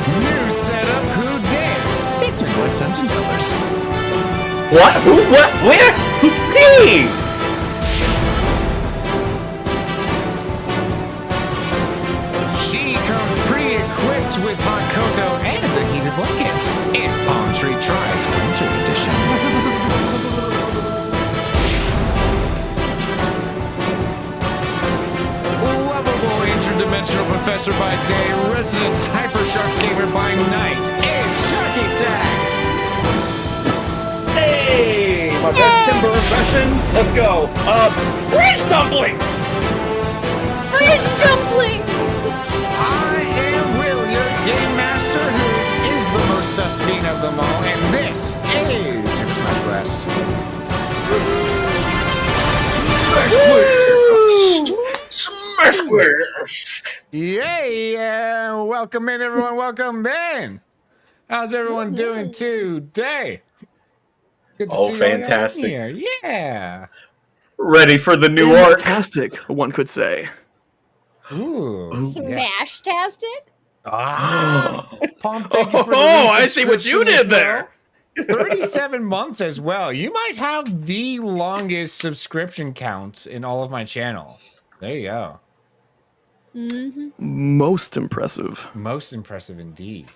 New setup, who dis? It's Midwest Dungeon Builders. What? Who? What? Where? Who? Hey! She comes pre-equipped with hot cocoa and a heated blanket. It's Palm Tree Tries Winter Edition. Lovable interdimensional professor by day, resident hypershark gamer by night. It's Sharky Tag. Hey! My best timber impression. Let's go. Bridge dumplings. Bridge dumpling! I am Will, your game master, who is the most suspect of them all, and this is Super Smash Bros. Smash squares. Yay! Welcome in, everyone. Welcome in. How's everyone doing today? Good to see you all Fantastic. here. Yeah. Ready for the new arc. Fantastic, one could say. Ooh. Yes. Smash-tastic? Ah. Palm, thank you for the I see what you resubscription as did there. well. 37 months as well. You might have the longest subscription counts in all of my channel. There you go. Mm-hmm. Most impressive. Most impressive indeed.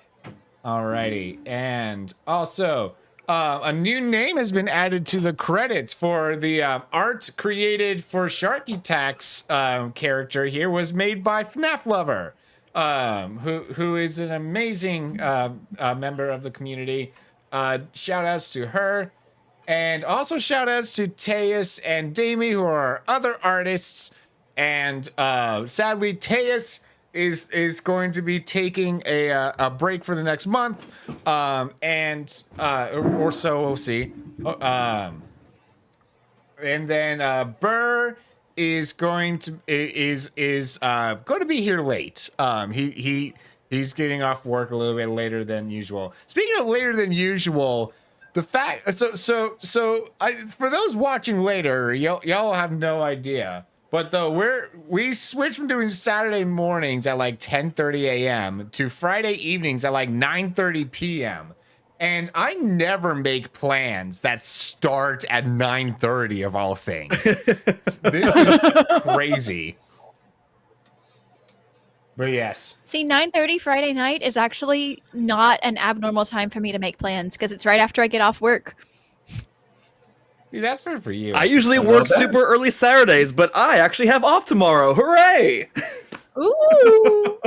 Alrighty. And also, a new name has been added to the credits for the art created for Sharky Tack's character here was made by FNAF Lover, who is an amazing member of the community. Shout outs to her. And also shout outs to Teus and Damie, who are our other artists. And sadly, Teus is going to be taking a break for the next month, or so we'll see. And then Burr is going to going to be here late. He's getting off work a little bit later than usual. Speaking of later than usual, the fact so for those watching later, y'all have no idea. But though we switched from doing Saturday mornings at like 10:30 a.m. to Friday evenings at like 9:30 p.m. And I never make plans that start at 9:30 of all things. This is crazy. But yes. See, 9:30 Friday night is actually not an abnormal time for me to make plans because it's right after I get off work. Dude, that's fair for you. I usually work super early Saturdays, but I actually have off tomorrow. Hooray! Ooh.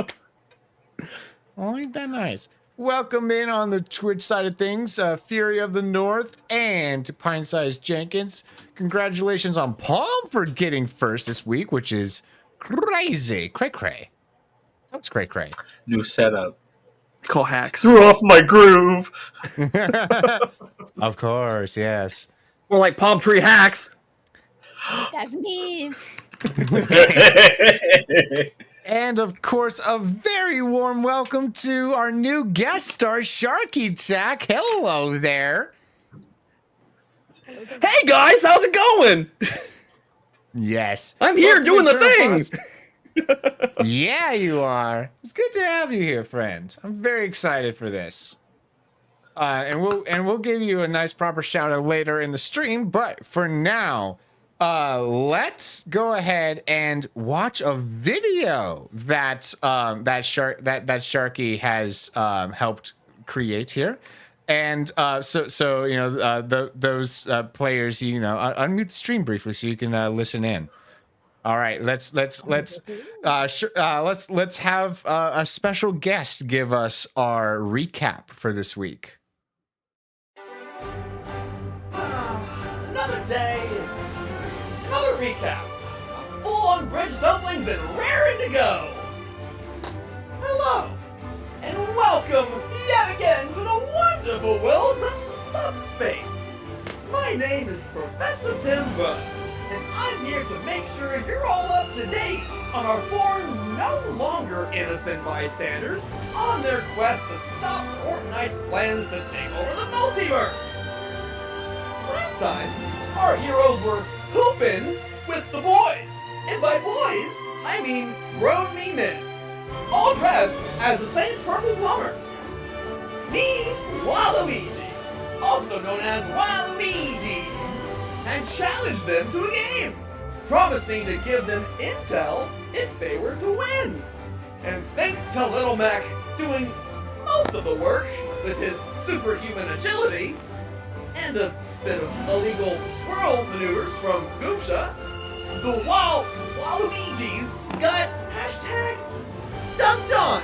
Oh, ain't that nice? Welcome in on the Twitch side of things, Fury of the North and Pine Size Jenkins. Congratulations on Palm for getting first this week, which is crazy. Cray cray. That's cray cray. New setup. Call hacks. Threw off my groove. Of course, yes. More like palm tree hacks. That's me. And of course, a very warm welcome to our new guest star, Sharky Tack. Hello there. Hey guys, how's it going? Yes. I'm here doing the Eternal things. Frost. Yeah, you are. It's good to have you here, friend. I'm very excited for this. And we'll give you a nice proper shout out later in the stream. But for now, let's go ahead and watch a video that Sharky has helped create here. And so you know those players, you know, unmute the stream briefly so you can listen in. All right, let's have a special guest give us our recap for this week. Another day, another recap. Full-on bridge dumplings and raring to go. Hello, and welcome yet again to the wonderful worlds of subspace. My name is Professor Tim Burr, and I'm here to make sure you're all up to date on our four no longer innocent bystanders on their quest to stop Fortnite's plans to take over the multiverse. Last time, our heroes were hooping with the boys. And by boys, I mean grown me men. All dressed as the same purple plumber Team Waluigi, also known as Waluigi, and challenged them to a game, promising to give them intel if they were to win. And thanks to Little Mac doing most of the work with his superhuman agility and a bit of illegal swirl maneuvers from Goomsha, the Waluigis got hashtag dunked on.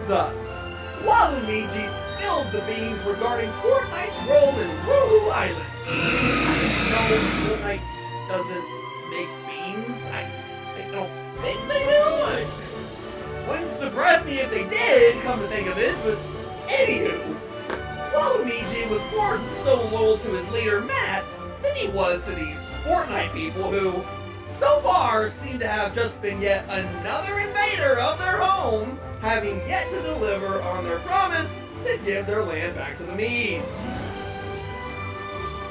Thus, Waluigi spilled the beans regarding Fortnite's role in Woohoo Island. No, Fortnite doesn't make beans. I don't think they do. Wouldn't surprise me if they did, come to think of it, but anywho, Waluigi was more so loyal to his leader Matt than he was to these Fortnite people who, so far, seem to have just been yet another invader of their home, having yet to deliver on their promise to give their land back to the Miis.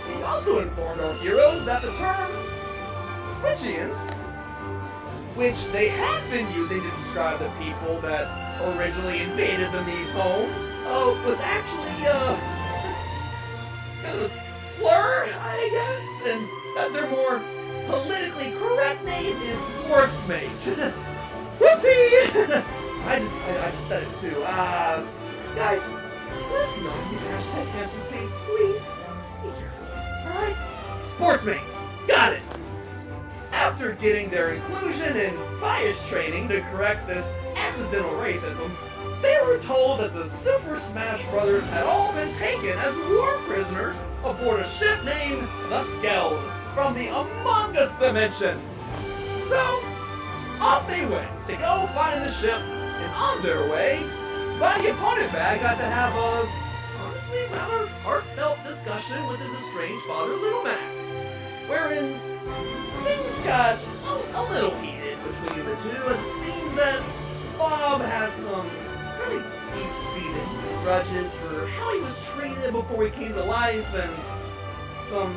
He also informed our heroes that the term Switchians, which they had been using to describe the people that originally invaded the Mii's home, was actually, kind of a slur, I guess, and that their more politically correct name is Sportsmates. Whoopsie! I just said it too. Guys, let's not get hashtag handsome face, please. Be careful, alright? Sportsmates, got it! After getting their inclusion and bias training to correct this accidental racism, they were told that the Super Smash Brothers had all been taken as war prisoners aboard a ship named the Skeld from the Among Us dimension. So, off they went to go find the ship, and on their way, Buddy Opponent Bag got to have a, honestly, rather heartfelt discussion with his estranged father, Little Mac, wherein things got a little heated between the two, as it seems that Bob has some really deep-seated grudges for how he was treated before he came to life, and some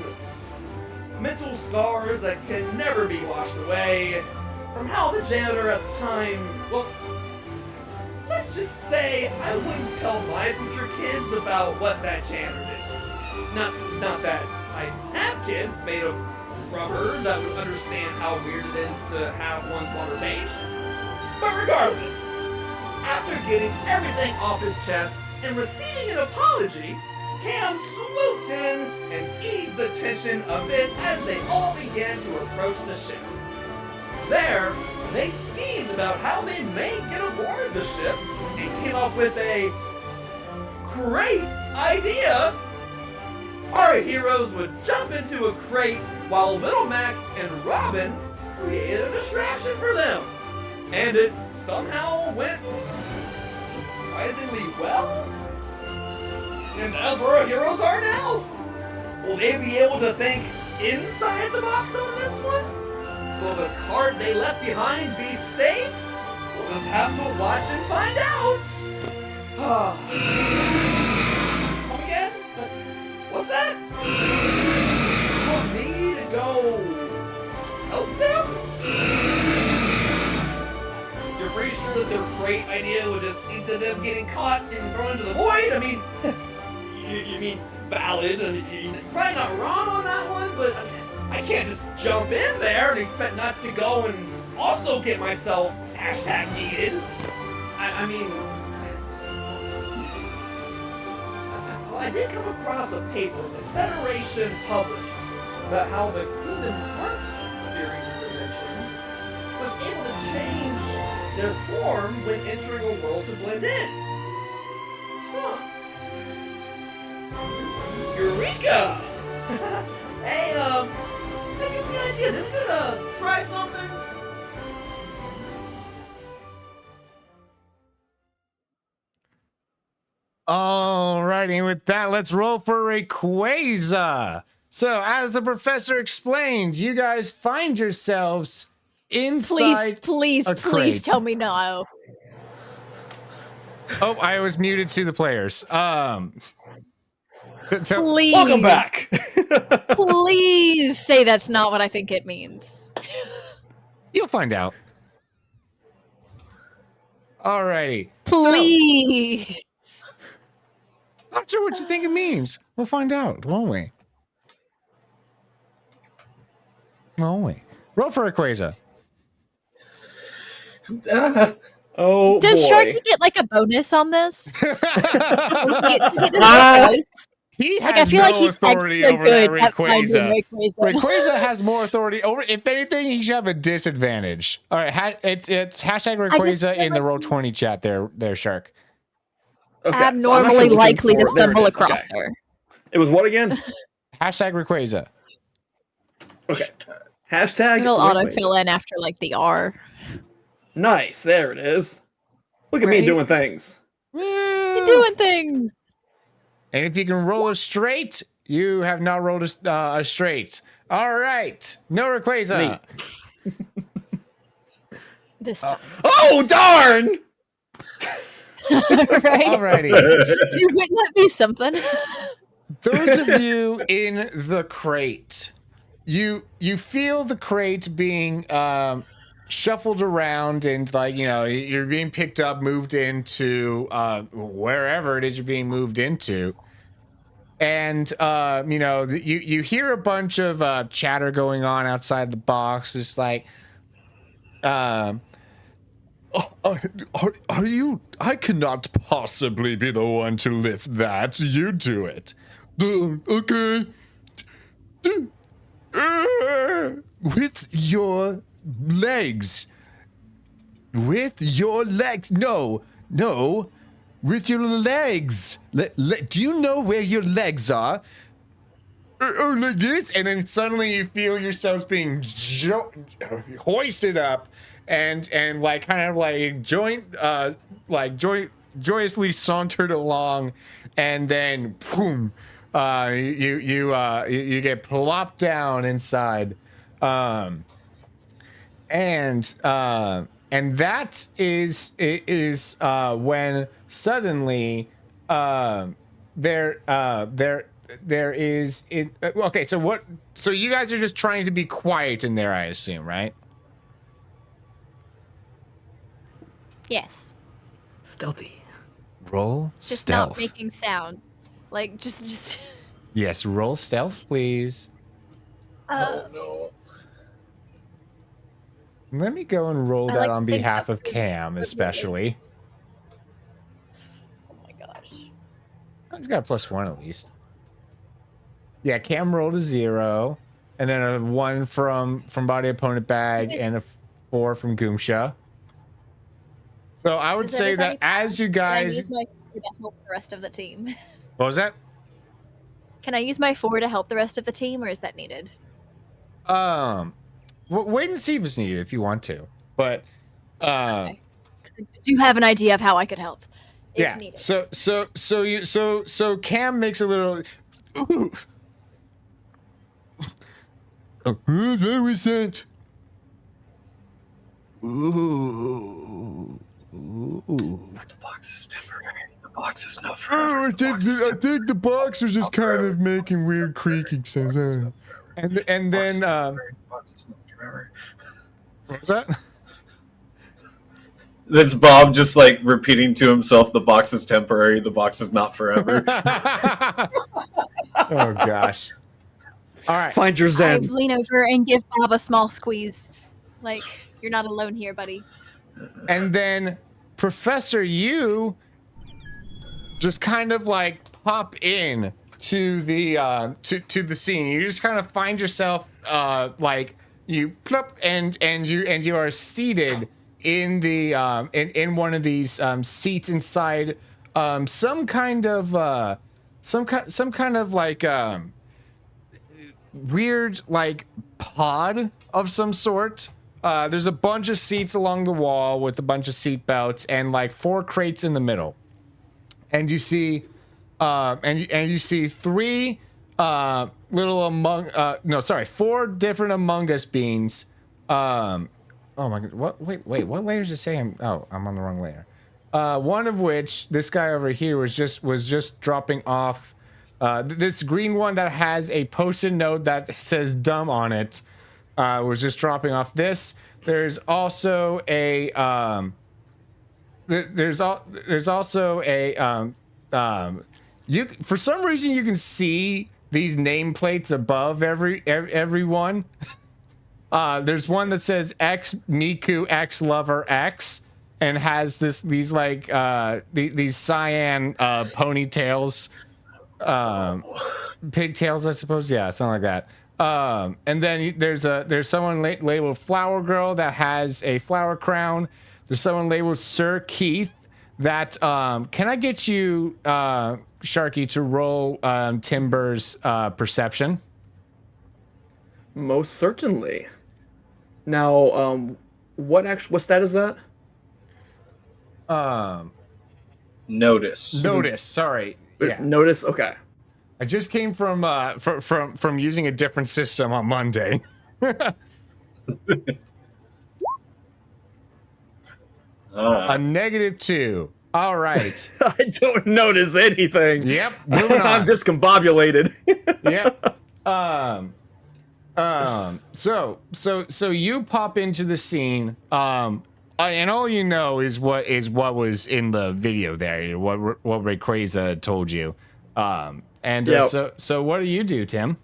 mental scars that can never be washed away from how the janitor at the time, well, let's just say I wouldn't tell my future kids about what that janitor did. Not that I have kids made of rubber that would understand how weird it is to have one's water beige. But regardless, after getting everything off his chest and receiving an apology, Ham swooped in and eased the tension a bit as they all began to approach the ship. There, they schemed about how they may get aboard the ship and came up with a great idea. Our heroes would jump into a crate while Little Mac and Robin created a distraction for them. And it somehow went surprisingly well. And that's where our heroes are now. Will they be able to think inside the box on this one? Will the cart they left behind be safe? We'll just have to watch and find out. Come again? What's that? You want me to go help them? You're pretty sure that their great idea would just lead to them getting caught and thrown into the void? I mean, you mean valid, and you're probably not wrong on that one, but I can't just jump in there and expect not to go and also get myself hashtag needed. I mean, well, I did come across a paper the Federation published about how the Kingdom Hearts series of dimensions was able to change their form when entering a world to blend in. Huh. Eureka! Hey, that gives me an idea. Did we gonna try something? Alrighty, with that, let's roll for Rayquaza. So, as the professor explained, you guys find yourselves inside. Please crate. tell me no. Oh, I was muted to the players. Please. Welcome back. Please say that's not what I think it means. You'll find out. Alrighty. Please. Not sure what you think it means. We'll find out, won't we? Won't we? Roll for Rayquaza. Oh Does boy. Sharky get like a bonus on this? He Like, has I feel no like he's authority extra over that good at finding Rayquaza. Rayquaza. Rayquaza has more authority over. If anything, he should have a disadvantage. All right, it's hashtag Rayquaza in the Roll20 chat. There, Shark. Okay, so I'm actually Abnormally looking likely to for- there it stumble is, across okay. her. It was what again? Hashtag Rayquaza. Okay. Hashtag. It'll Rayquaza. autofill in after like the R. Nice. There it is. Look at me Right? doing things. You're doing things. And if you can roll a straight, you have not rolled a straight. All right, no Rayquaza. This time. Oh darn! Right? Alrighty. Wouldn't that be something? Those of you in the crate, you feel the crate being shuffled around, and like, you know, you're being picked up, moved into wherever it is you're being moved into. And you know, you hear a bunch of chatter going on outside the box. It's like, are you? I cannot possibly be the one to lift that. You do it. Okay. With your legs. With your legs. No. With your legs. Do you know where your legs are? Like this, and then suddenly you feel yourselves being hoisted up, and like kind of like joyously sauntered along, and then boom, you get plopped down inside, and that is when suddenly there is it. Okay, so what? So you guys are just trying to be quiet in there, I assume, right? Yes. Stealthy. Roll Just stealth. not making sound. Like just Yes, roll stealth, please. No. Let me go and roll I that like on to think behalf that of we- Cam, especially. oh my gosh. He's got a +1 at least. Yeah, Cam rolled a 0, and then a 1 from body opponent bag, and a 4 from Goomsha. So I would Does say that everybody as you Can I guys, use my 4 to help the rest of the team? what was that? Can I use my 4 to help the rest of the team, or is that needed? Wait and see if it's needed if you want to, but Okay. 'Cause I do have an idea of how I could help. If yeah. needed. So Cam makes a little. That was it. Ooh. The box is temporary. The box is not Oh, forever. I think the box was just kind of making weird creaking sounds. And then what was that? That's Bob just like repeating to himself, the box is temporary, the box is not forever. Oh gosh. All right. Find your I zen. lean over and give Bob a small squeeze. Like, you're not alone here, buddy. And then Professor, you just kind of like pop in to the to the scene. You just kind of find yourself like you plop and you are seated in the in one of these seats inside some kind of like weird like pod of some sort. There's a bunch of seats along the wall with a bunch of seat belts and like 4 crates in the middle. And you see and you see 3 4 different Among Us beans. Oh my god, what what layer does it say? I'm on the wrong layer. One of which, this guy over here was just dropping off this green one that has a post-it note that says dumb on it. Was just dropping off this. There's also a there's also a You for some reason you can see these nameplates above everyone. There's one that says X Miku X Lover X and has these cyan ponytails, pigtails, I suppose. Yeah, something like that. And then there's someone labeled Flower Girl that has a flower crown. There's someone labeled Sir Keith that can I get you Sharky to roll Timber's perception? Most certainly. Now, what stat is that? Notice. Notice. Sorry. Yeah. Notice. Okay. I just came from using a different system on Monday. A -2. All right. I don't notice anything. Yep. Moving on. I'm discombobulated. Yep. So you pop into the scene, and all you know is what was in the video there, what Rayquaza told you, Yep. So what do you do, Tim?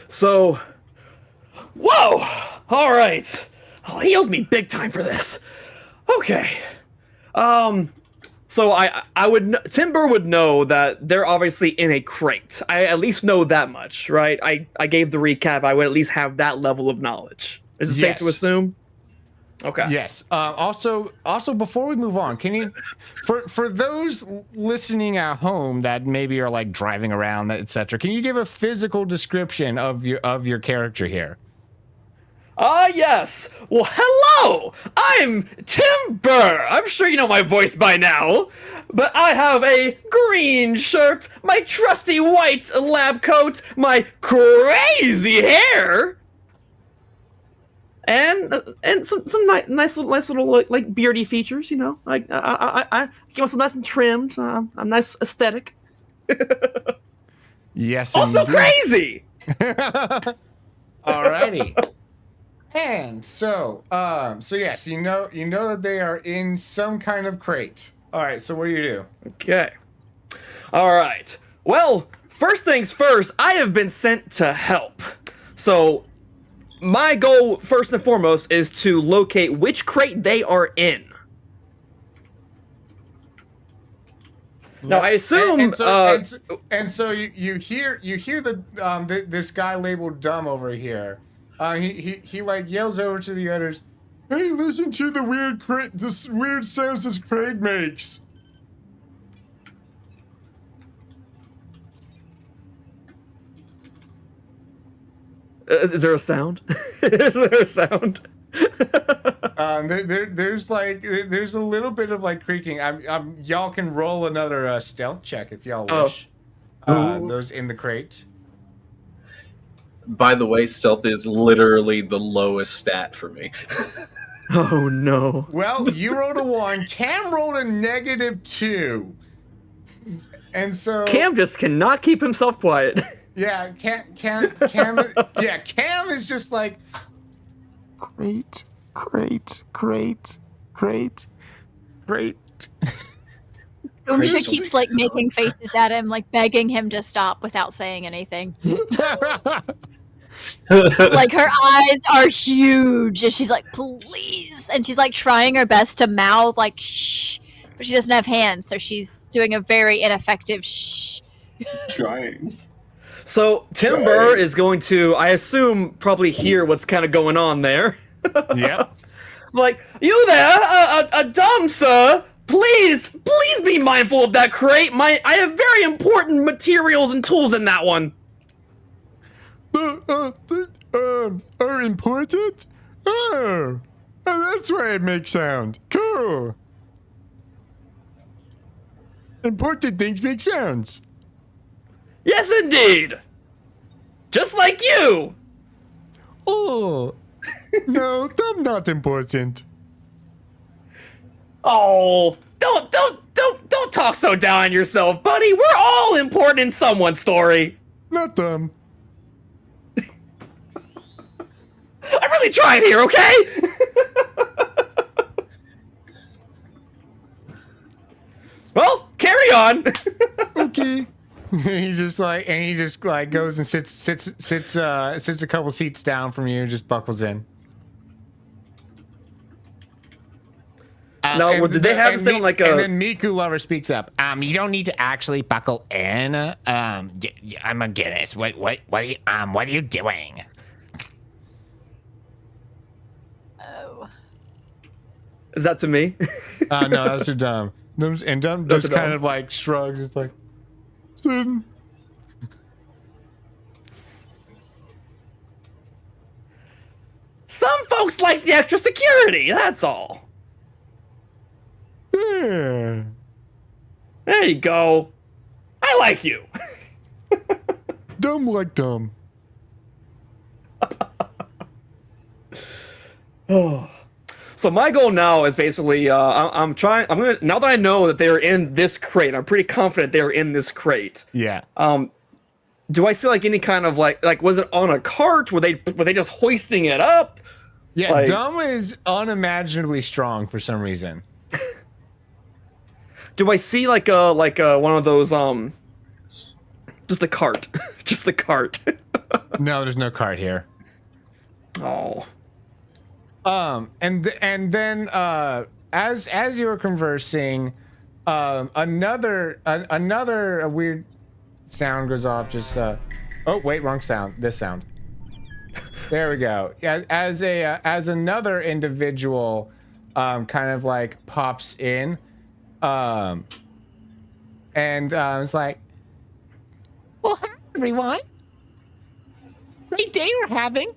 So, whoa! All right. Oh, he owes me big time for this. Okay. So I would Timber would know that they're obviously in a crate. I at least know that much, right? I gave the recap. I would at least have that level of knowledge. Is it safe to Yes. assume? Okay. Yes. Also, before we move on, can you, for those listening at home that maybe are like driving around, etc., can you give a physical description of your character here? Yes. Well, hello! I'm Timber! I'm sure you know my voice by now. But I have a green shirt, my trusty white lab coat, my crazy hair, and some nice little like beardy features, you know. Like I keep myself nice and trimmed. I'm nice aesthetic. Yes. Also indeed. crazy! Alrighty. And so yes, you know that they are in some kind of crate. All right, so what do you do? Okay. All right. Well, first things first, I have been sent to help. So, my goal, first and foremost, is to locate which crate they are in. Now, I assume. And so you hear the this guy labeled dumb over here. He like yells over to the others. Hey, listen to the weird sounds this crate makes. Is there a sound? Is there a sound? There's a little bit of like creaking. Y'all can roll another stealth check if y'all wish. Those in the crate. By the way, stealth is literally the lowest stat for me. Oh no. Well, you rolled a 1. Cam rolled a -2. And so Cam just cannot keep himself quiet. yeah, Cam is just like crate. Umsha keeps like making faces at him, like begging him to stop without saying anything. Like her eyes are huge, and she's like, "Please!" And she's like trying her best to mouth like "shh," but she doesn't have hands, so she's doing a very ineffective "shh." Trying. So Timber is going to, I assume, probably hear what's kind of going on there. Yep. Like, you there, a dumb sir? Please be mindful of that crate. I have very important materials and tools in that one. Are important? Oh, that's why it makes sound. Cool. Important things make sounds. Yes, indeed. Just like you. Oh, no, I'm not important. Oh, don't talk so down on yourself, buddy. We're all important in someone's story. Not them. I'm really trying here, okay? Well, carry on. Archie. He just like goes and sits a couple seats down from you, just buckles in. Now, did they have this thing like a? And then Miku Lover speaks up. You don't need to actually buckle in. I'm a Guinness. What are you doing? Oh. Is that to me? No, that's too dumb. And Dumb That's just dumb. kind of like shrugs. It's like, "Sitting." Some folks like the extra security. That's all. Yeah. There you go. I like you. Dumb like dumb. So my goal now is basically, I'm gonna, now that I know that they're in this crate, I'm pretty confident they're in this crate. Yeah. Do I see like any kind of like was it on a cart? Were they just hoisting it up? Yeah, like- Dumb is unimaginably strong for some reason. Do I see like one of those just a cart, just a cart? No, there's no cart here. Oh, And then as you were conversing, another weird sound goes off. Just oh wait, wrong sound. This sound. There we go. Yeah, as another individual, kind of like pops in, and it's like, well, hi everyone. Great day we're having.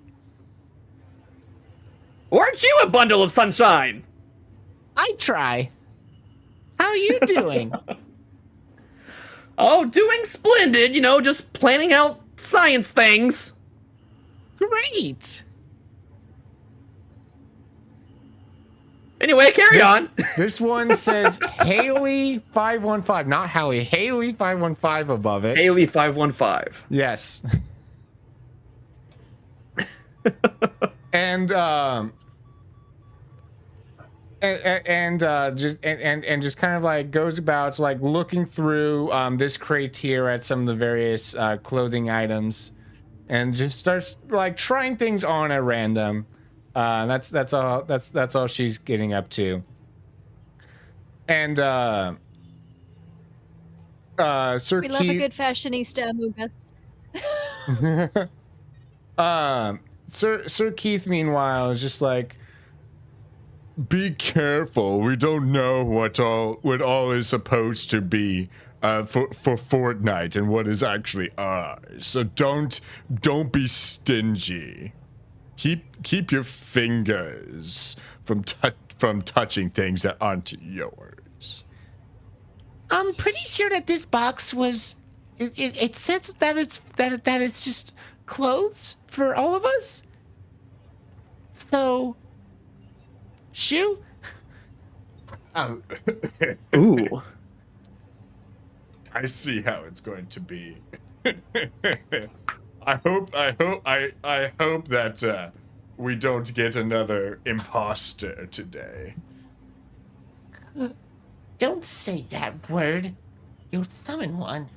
weren't you a bundle of sunshine? I try. How are you doing? Oh, doing splendid. You know, just planning out science things. Great. Anyway, carry on. This one says Haley 515, not Hallie. Haley 515 above it. Haley 515. Yes. and just kind of like goes about like looking through this crate here at some of the various clothing items, and just starts like trying things on at random. That's all she's getting up to. And Sir We love a Keith, good fashionista among us. Sir Keith, meanwhile, is just like, be careful. We don't know what all is supposed to be for Fortnite and what is actually ours. So don't be stingy. Keep your fingers from touching things that aren't yours. I'm pretty sure that this box was. It says that it's just clothes for all of us. So, Shoo. Oh. Ooh. I see how it's going to be. I hope that we don't get another imposter today. Don't say that word. You'll summon one.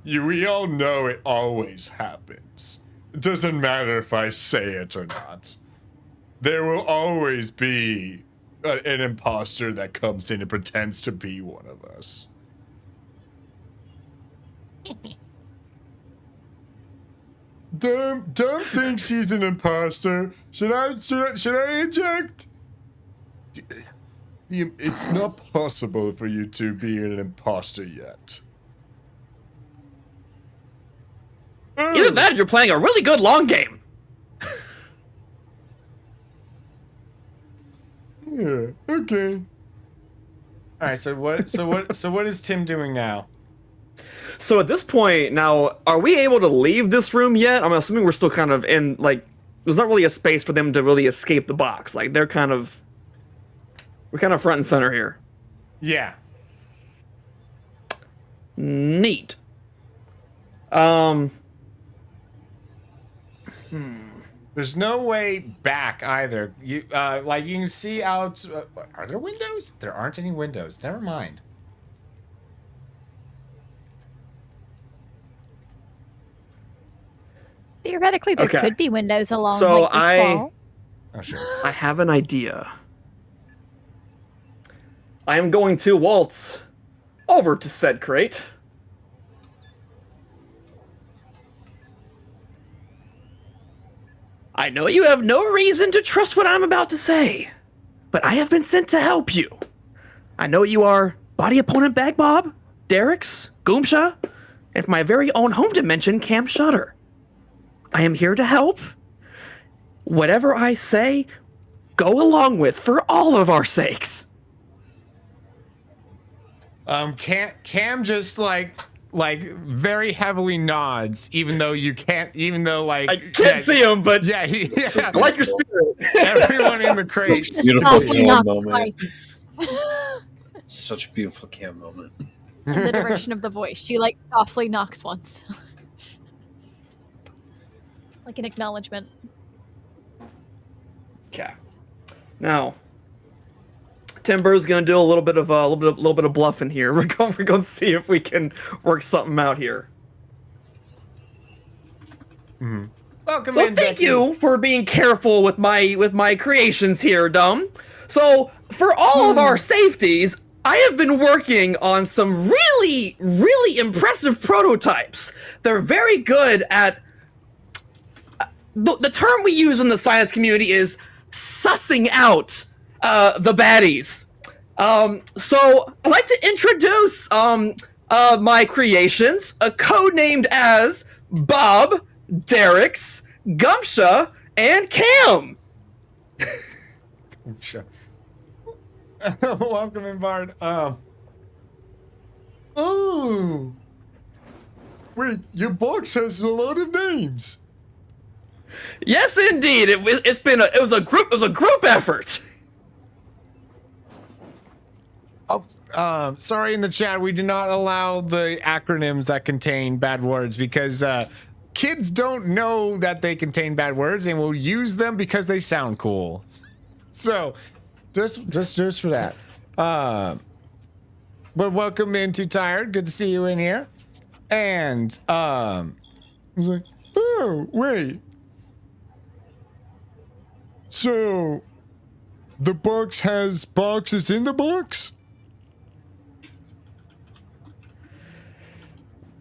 We all know it always happens. It doesn't matter if I say it or not. There will always be an imposter that comes in and pretends to be one of us. Dumb thinks she's an imposter. Should I eject? It's not possible for you to be an imposter yet. Either that or you're playing a really good long game. Yeah. Okay. All right. So what is Tim doing now? So at this point, now, are we able to leave this room yet? I'm assuming we're still kind of in, like, there's not really a space for them to really escape the box. Like, we're kind of front and center here. Yeah. Neat. There's no way back either. You like you can see out. Are there windows? There aren't any windows. Never mind. Theoretically, there Okay. could be windows along So like this wall. Oh sure. I have an idea. I am going to waltz over to said crate. I know you have no reason to trust what I'm about to say, but I have been sent to help you. I know you are body opponent Bag Bob, Derek's, Goomsha, and for my very own home dimension, Cam Shutter. I am here to help. Whatever I say, go along with for all of our sakes. Cam just like very heavily nods, even though you can't, even though like I can't see him, but Yeah, yeah. I like your spirit. Everyone in the crate. Just Beautiful softly Cam knock moment. twice Such a beautiful Cam moment. in the direction of the voice. She like softly knocks once, like an acknowledgement. Okay. Now, Timber's gonna do a little bit of bluffing here. We're going to see if we can work something out here. Welcome So in, thank Becky. you for being careful with my creations here, Dom. So for all of our safeties, I have been working on some really impressive prototypes. They're very good at the term we use in the science community is sussing out the baddies. So I'd like to introduce my creations, codenamed as Bob, Derek's, Gumsha, and Cam. Sure. Welcome in, Bard. Oh, wait, your box has a lot of names. Yes, indeed. It was a group effort. Oh, sorry in the chat, we do not allow the acronyms that contain bad words because kids don't know that they contain bad words and will use them because they sound cool. So, just for that. But welcome in, Too Tired. Good to see you in here. And I was like, oh wait. So, the box has boxes in the box?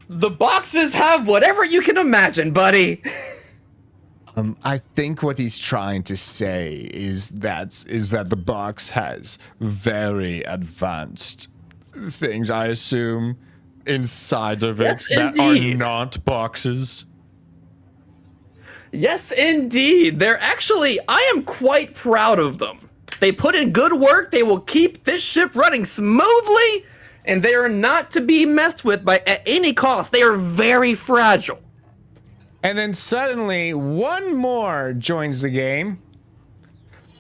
The boxes have whatever you can imagine, buddy. I think what he's trying to say is that the box has very advanced things, I assume, inside of it Yes, that indeed. are not boxes. Yes, indeed. They're actually, I am quite proud of them. They put in good work. They will keep this ship running smoothly, and they are not to be messed with by at any cost. They are very fragile. And then suddenly, one more joins the game.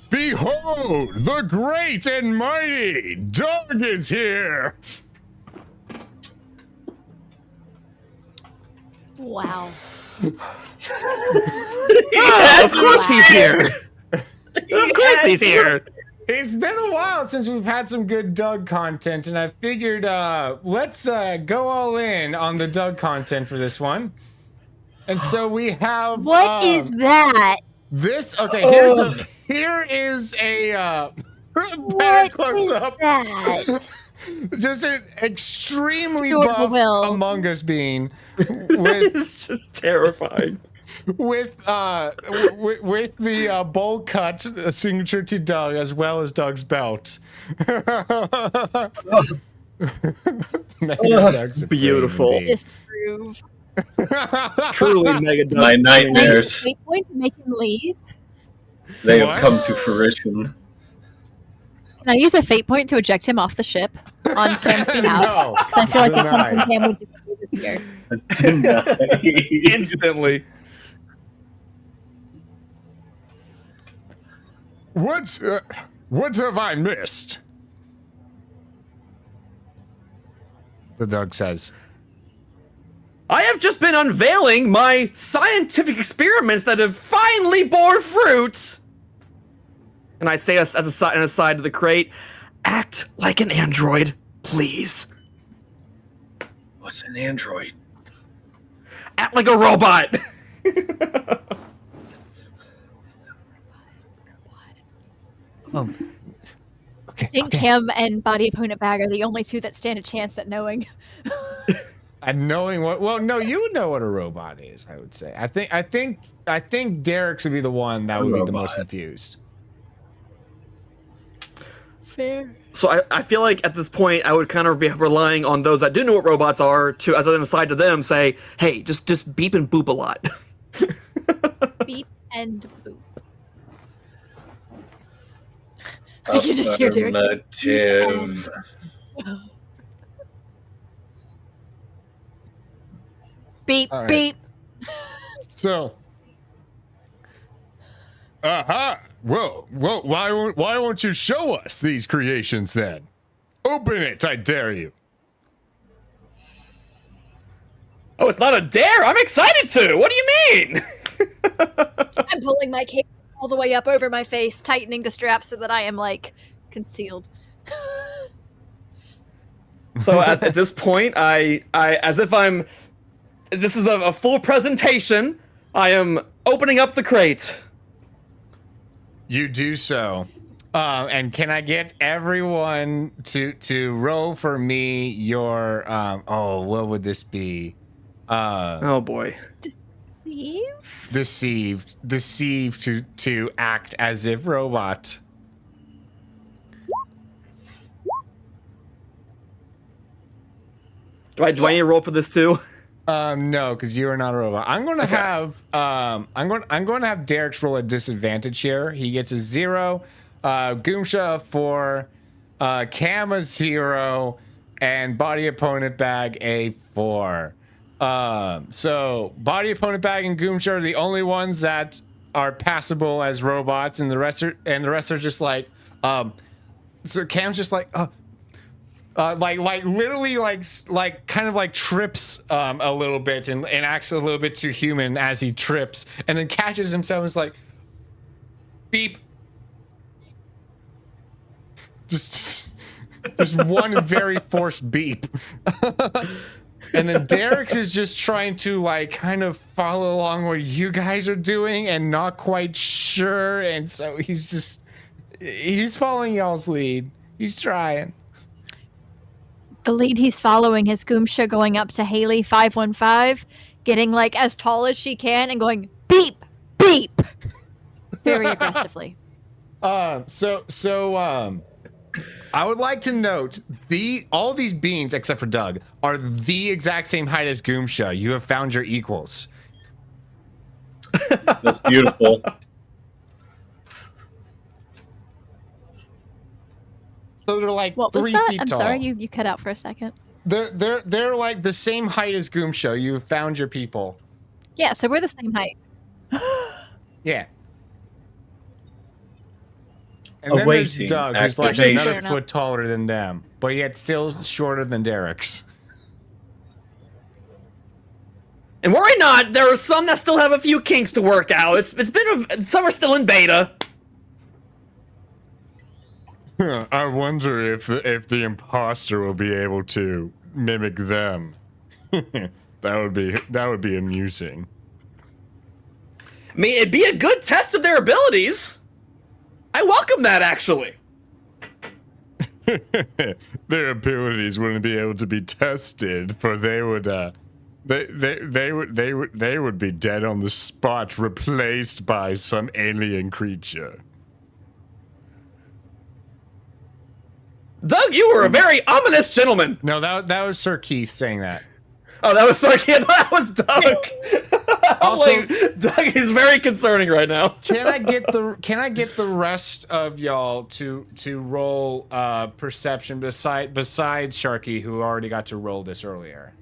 Behold, the great and mighty Doug is here. Wow. Of course he's here. Of course he's here. It's been a while since we've had some good Doug content, and I figured let's go all in on the Doug content for this one. And so we have What is that? this. Okay, here is a better What close is up. that? Just an extremely Adorable buff Will. Among Us being with It's just terrifying. with the bowl cut signature to Doug as well as Doug's belt. Doug's a Beautiful. pretty indeed. Disprove. Truly mega Doug. My Can I use nightmares, a fate point to make him leave? they What? have come to fruition. Can I use a fate point to eject him off the ship on Cam's behalf? No. Because I feel like that's Denied. something Cam would do this year. Denied. Instantly. What have I missed? The Doug says. I have just been unveiling my scientific experiments that have finally bore fruit. And I say as an aside to the crate, act like an android, please. What's an android? Act like a robot. Oh. Okay. I think Cam and Body Opponent Bag are the only two that stand a chance at knowing. And knowing what? Well, no, you would know what a robot is. I would say. I think Derek's would be the one that would be the most Robot. confused. Fair. So I feel like at this point I would kind of be relying on those that do know what robots are to, as an aside to them, say, hey, just beep and boop a lot. Beep and boop. I can just hear Derek. Affirmative. Beep, All right. beep. So, well, why won't you show us these creations then? Open it, I dare you. Oh, it's not a dare. I'm excited to. What do you mean? I'm pulling my cape all the way up over my face, tightening the straps so that I am like concealed. So at this point, I as if I'm. This is a full presentation. I am opening up the crate. You do so. And can I get everyone to roll for me your what would this be? Oh boy. Deceive? To act as if robot. Do I need to roll for this too? No, because you are not a robot. I'm going to have I'm going to have Derek's roll a disadvantage here. He gets a 0, Goomsha a 4, Cam a 0, and Body Opponent Bag a 4. So Body Opponent Bag and Goomsha are the only ones that are passable as robots, and the rest are just like so Cam's just like literally kind of like trips a little bit and acts a little bit too human as he trips, and then catches himself and is like, beep. Just one very forced beep. And then Derek's is just trying to like kind of follow along what you guys are doing and not quite sure, and so he's following y'all's lead. He's trying. The lead he's following is Goomsha going up to Haley 515, getting like as tall as she can and going beep, beep, very aggressively. I would like to note all these beings except for Doug are the exact same height as Goomsha. You have found your equals. That's beautiful. So they're like What was 3 that? feet I'm tall. sorry, you cut out for a second. They're like the same height as Goomsha. You have found your people. Yeah, so we're the same height. Yeah. And then there's Awaiting Doug, who's like activation. another Fair enough. foot taller than them, but yet still shorter than Derek's. And worry not, there are some that still have a few kinks to work out. Some are still in beta. I wonder if the imposter will be able to mimic them. that would be amusing. I mean, it'd be a good test of their abilities. I welcome that, actually. Their abilities wouldn't be able to be tested, for they would be dead on the spot, replaced by some alien creature. Doug, you were a very ominous gentleman. No, that was Sir Keith saying that. Oh, that was sorry. That was Doug. I'm Also- like, Doug is very concerning right now. Can I get the rest of y'all to roll perception besides Sharky, who already got to roll this earlier?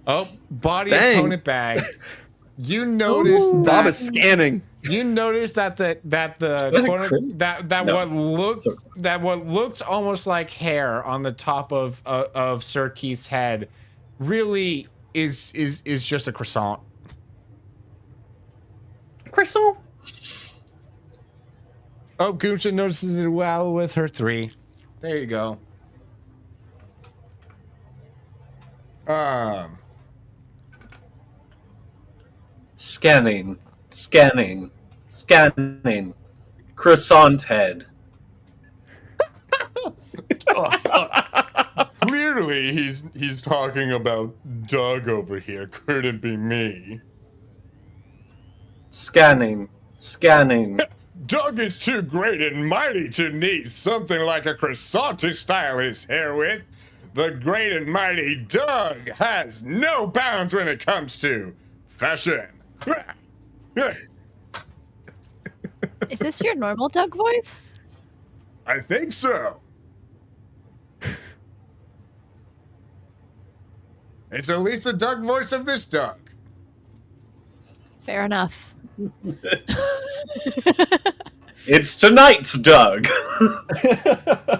Oh, Body Dang. Opponent Bag. You noticed Bob that is scanning. you noticed that the that a corner, crit? that No. what looked almost like hair on the top of Sir Keith's head really is just a croissant. Croissant. Oh, Goomsha notices it well with her 3. There you go. Scanning. Scanning. Scanning. Croissant head. Clearly, he's talking about Doug over here. Could it be me? Scanning. Scanning. Doug is too great and mighty to need something like a croissant to style his hair with. The great and mighty Doug has no bounds when it comes to fashion. Is this your normal Doug voice? I think so. It's at least the Doug voice of this Doug. Fair enough. It's tonight's Doug.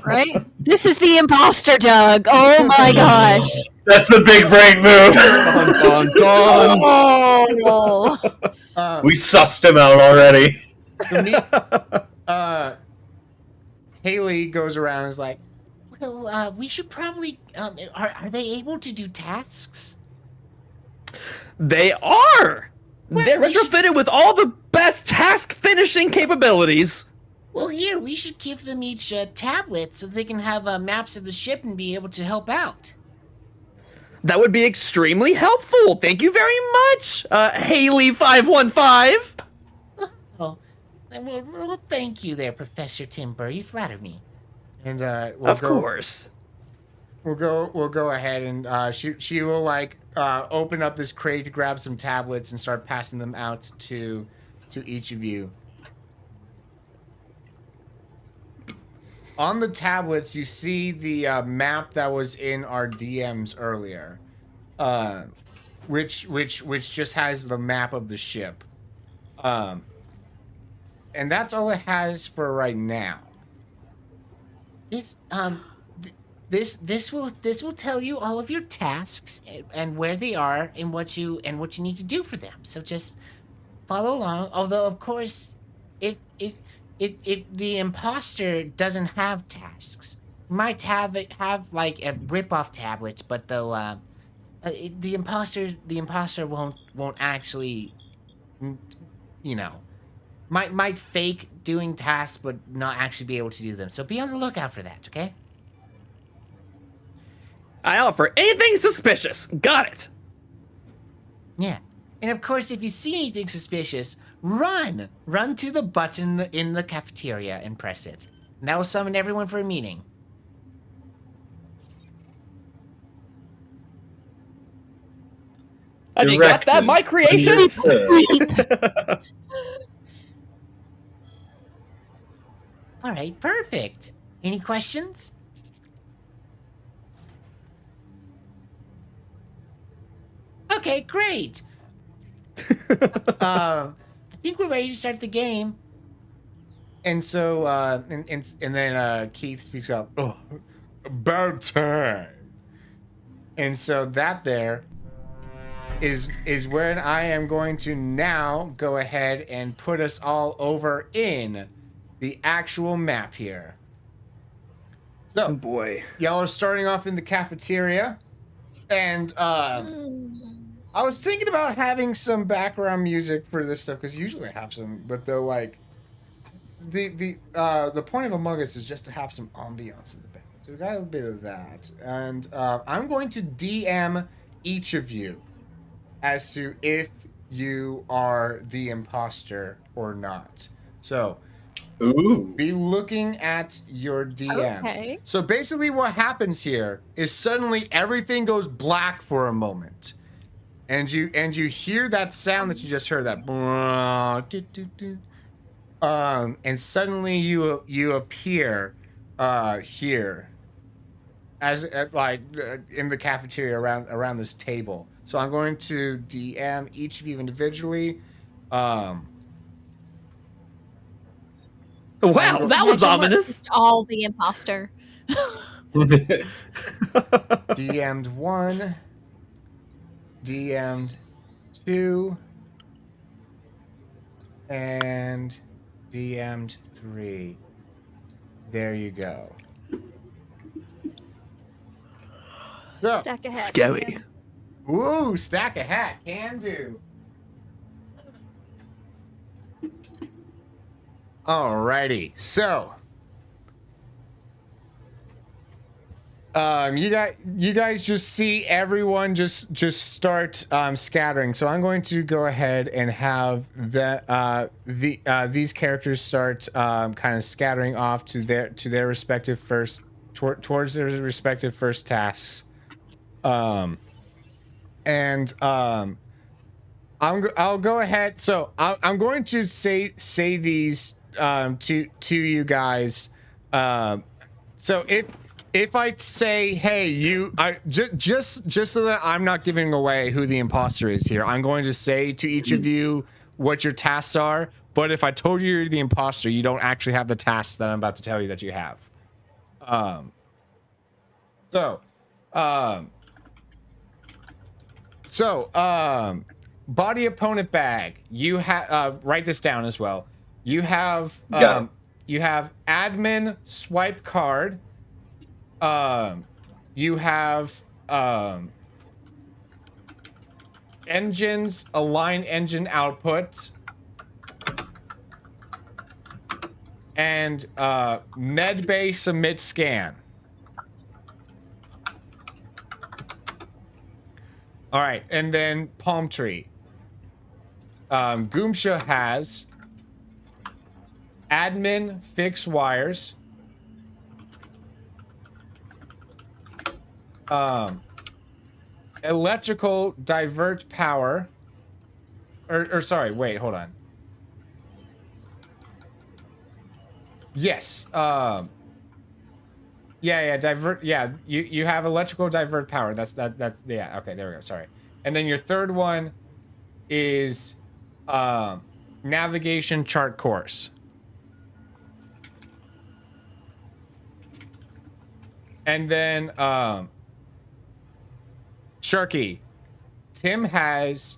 Right? This is the imposter Doug. Oh my gosh. That's the big brain move. Dun, dun, dun. Oh. We sussed him out already. Haley goes around and is like, Well, we should probably. Are they able to do tasks? They are. They're we should- retrofitted with all the best task finishing capabilities. Well, here we should give them each a tablet so they can have maps of the ship and be able to help out. That would be extremely helpful. Thank you very much, Haley 515. Oh, well, thank you there, Professor Timber. You flatter me. and Of course. We'll go ahead and she will like open up this crate to grab some tablets and start passing them out to each of you. On the tablets, you see the map that was in our DMs earlier, which just has the map of the ship, and that's all it has for right now. This will tell you all of your tasks and where they are and what you need to do for them. So just follow along. Although of course, if the imposter doesn't have tasks, you might have like a rip-off tablet, but though the imposter won't actually, might fake doing tasks but not actually be able to do them. So be on the lookout for that, okay? I offer anything suspicious. Got it. Yeah. And of course, if you see anything suspicious, run to the button in the cafeteria and press it. And that will summon everyone for a meeting. Have you got that? My creations. All right, perfect. Any questions? Okay, great. I think we're ready to start the game. And so and then Keith speaks up. Oh, about time. And so that there is when I am going to now go ahead and put us all over in the actual map here. So, Oh boy. y'all are starting off in the cafeteria, and I was thinking about having some background music for this stuff because usually I have some, but though like the point of Among Us is just to have some ambiance in the back. So we got a bit of that, and I'm going to DM each of you as to if you are the imposter or not. So. Ooh. Be looking at your DMs. Okay. So basically what happens here is suddenly everything goes black for a moment. And you hear that sound that you just heard, that and suddenly you appear here as in the cafeteria around this table. So I'm going to DM each of you individually. Wow, that was Imagine we're ominous. just all the imposter. DM'd one. DM'd 2 and DM'd 3. There you go. So, Stack ahead. Scary. ooh, stack a hat, can do. Alrighty, so you guys just see everyone just start scattering. So I'm going to go ahead and have these characters start kind of scattering off to their respective towards their respective first tasks. I'll go ahead. So I'm going to say these to you guys. So if I say, hey, just so that I'm not giving away who the imposter is here, I'm going to say to each of you what your tasks are. But if I told you you're the imposter, you don't actually have the tasks that I'm about to tell you that you have. Body opponent bag. You have write this down as well. You have admin swipe card. You have engines, align engine output, and medbay submit scan. All right, and then palm tree. Goomsha has admin fix wires. Electrical divert power. Or sorry, wait, hold on. Yes. Yeah, divert. Yeah, you have electrical divert power. That's yeah. Okay, there we go. Sorry. And then your third one is navigation chart course. And then Sharky, Tim has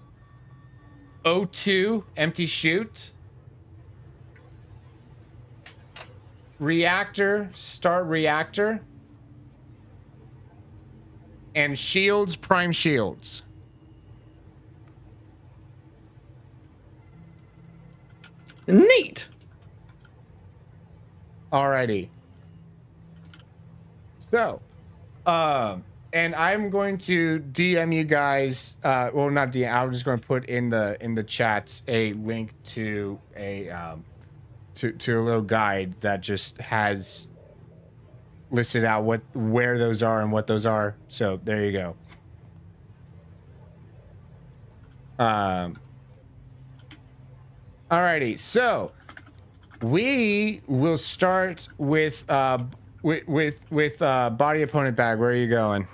O2 empty chute. Reactor, start reactor, and shields, prime shields. Neat. Alrighty. So, and I'm going to DM you guys. Well, not DM. I'm just going to put in the chats a link to a to a little guide that just has listed out where those are and what those are. So there you go. Alrighty, so we will start with body opponent bag. Where are you going?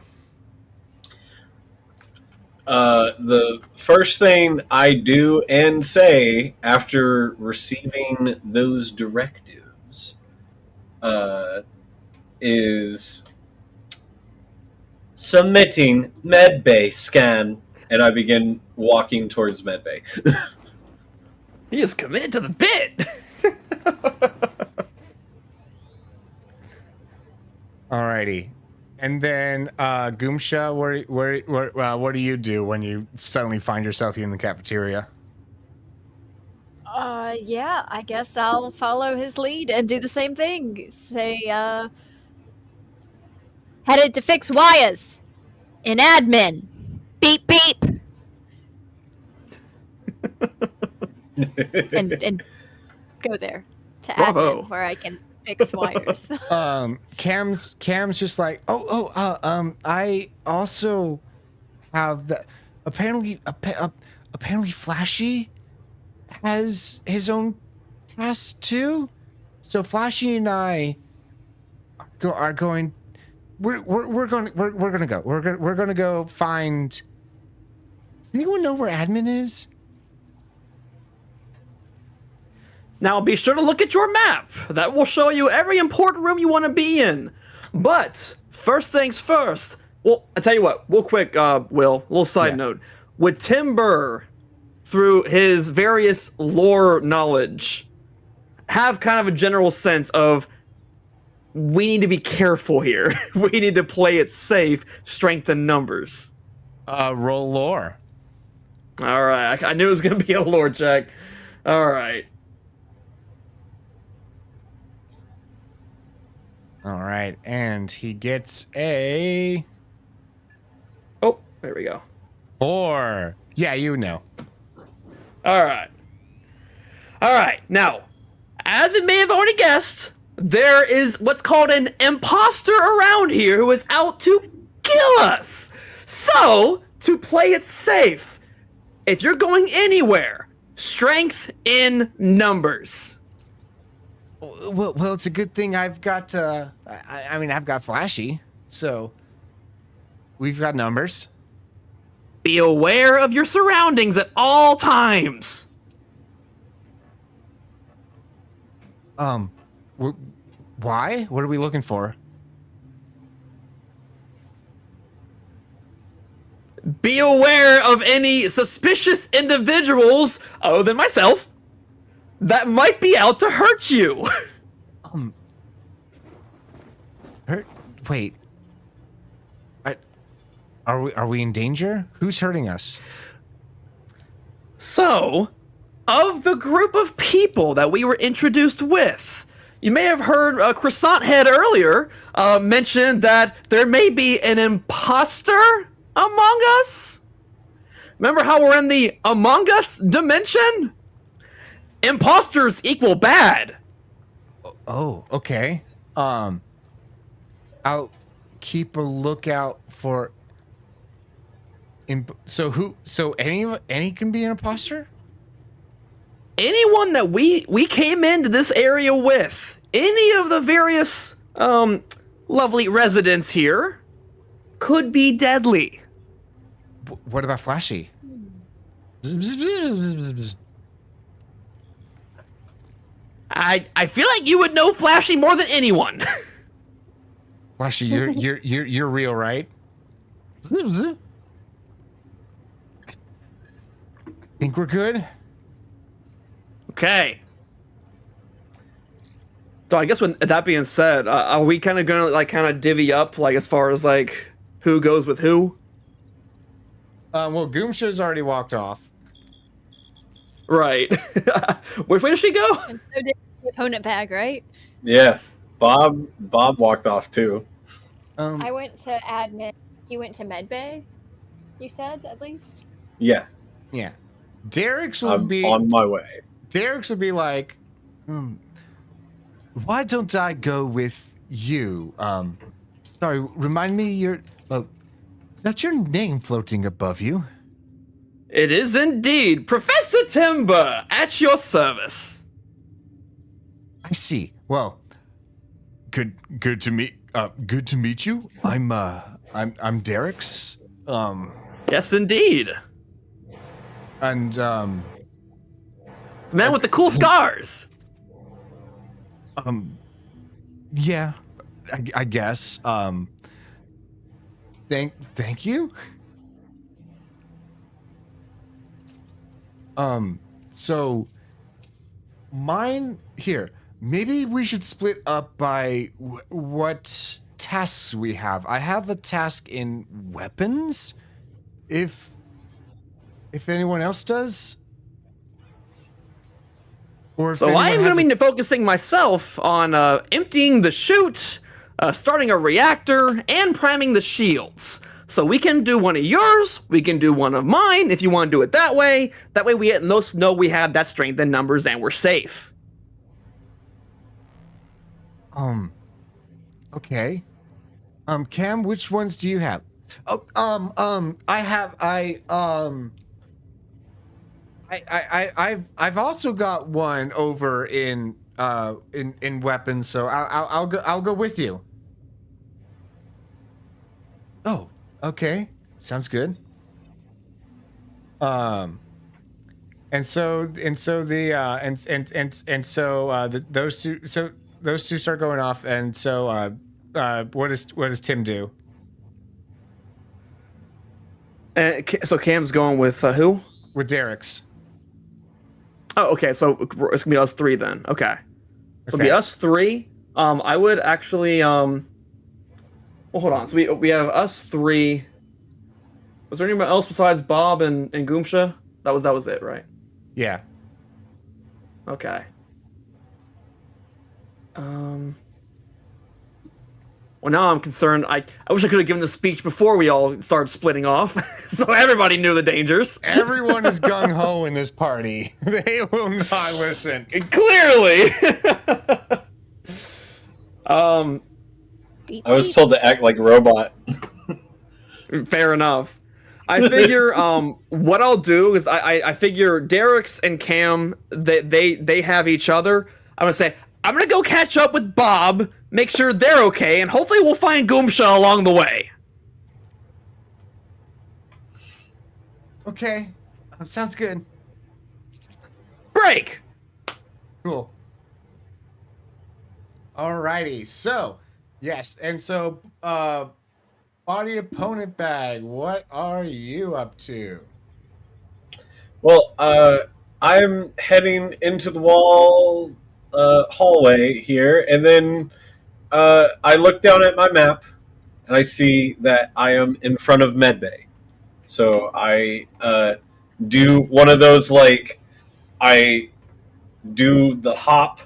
The first thing I do and say after receiving those directives is submitting medbay scan, and I begin walking towards medbay. He is committed to the bit. Alrighty. And then, Goomsha, what do you do when you suddenly find yourself here in the cafeteria? Yeah, I guess I'll follow his lead and do the same thing. Say, headed to fix wires in admin. Beep, beep. and go there to Bravo. admin where I can fix wires. Cam's just like, I also have that. Apparently Flashy has his own tasks too. So Flashy and I are going. We're gonna go find. Does anyone know where admin is? Now be sure to look at your map. That will show you every important room you want to be in. But first things first. Well, I tell you what, real quick, Will, little side note. would Tim Burr, through his various lore knowledge, have kind of a general sense of we need to be careful here. We need to play it safe, strength in numbers. Roll lore. All right, I knew it was going to be a lore check. All right. All right, and he gets a Oh, there we go. 4. Yeah, you know. All right. All right. Now, as it may have already guessed, there is what's called an imposter around here who is out to kill us. So, to play it safe, if you're going anywhere, strength in numbers. Well, it's a good thing I've got. I mean, I've got Flashy, so we've got numbers. Be aware of your surroundings at all times. Why? What are we looking for? Be aware of any suspicious individuals, other than myself, that might be out to hurt you. Hurt? Wait. Are we in danger? Who's hurting us? So, of the group of people that we were introduced with, you may have heard Croissant Head earlier mention that there may be an imposter among us. Remember how we're in the Among Us dimension? Imposters equal bad. Oh, okay. I'll keep a lookout for. So any can be an imposter? Anyone that we came into this area with, any of the various lovely residents here, could be deadly. What about Flashy? I feel like you would know Flashy more than anyone. Flashy, you're real, right? Think we're good? Okay. So I guess with that being said, are we kind of gonna like kind of divvy up like as far as like who goes with who? Well, Goomsha's already walked off. Right. Which way does she go? And so did the opponent bag, right? Yeah, Bob walked off too. I went to admin. You went to medbay. You said at least. Yeah, Yeah. Derek's will I'm be on my way. Derek's would be like, why don't I go with you? Sorry, remind me your. Is that your name floating above you? It is indeed Professor Timber at your service. I see. Well, good to meet you. I'm Derek's. Yes, indeed. And The man with the cool scars. yeah, I guess. Thank you. So mine here. Maybe we should split up by what tasks we have. I have a task in weapons. If anyone else does, or if So anyone I am has going to be focusing myself on emptying the chute, starting a reactor, and priming the shields. So we can do one of yours, we can do one of mine, if you want to do it that way. That way we know we have that strength in numbers and we're safe. Okay. Cam, which ones do you have? I've also got one over in weapons, so I'll go with you. Oh, okay. Sounds good. And so those two start going off, and so what does Tim do? So Cam's going with who? With Derek's. Oh, okay. So it's gonna be us three then. Okay. So it'll be Okay. us three. I would actually. Well, hold on. So we have us three. Was there anyone else besides Bob and Goomsha? That was it, right? Yeah. Okay. Well, now I'm concerned. I wish I could have given the speech before we all started splitting off, so everybody knew the dangers. Everyone is gung ho in this party. They will not listen. Clearly. Beep, I was beep. told to act like a robot. Fair enough. I figure what I'll do is I figure Derek's and Cam they have each other. I'm gonna say I'm gonna go catch up with Bob, make sure they're okay, and hopefully we'll find Goomsha along the way. Okay. Sounds good. Break. Cool. Alrighty. So, yes. And so, body opponent bag, what are you up to? Well, I'm heading into the wall hallway here, and then I look down at my map, and I see that I am in front of Medbay. So I do one of those, like, I do the hop,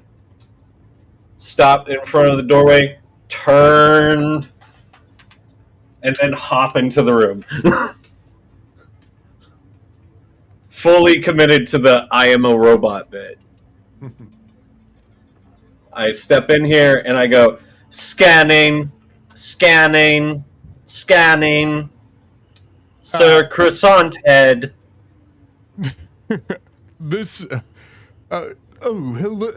stop in front of the doorway, turn, and then hop into the room. Fully committed to the I am a robot bit. I step in here and I go, scanning, scanning, scanning. Sir Croissant Head. This. Oh, hello.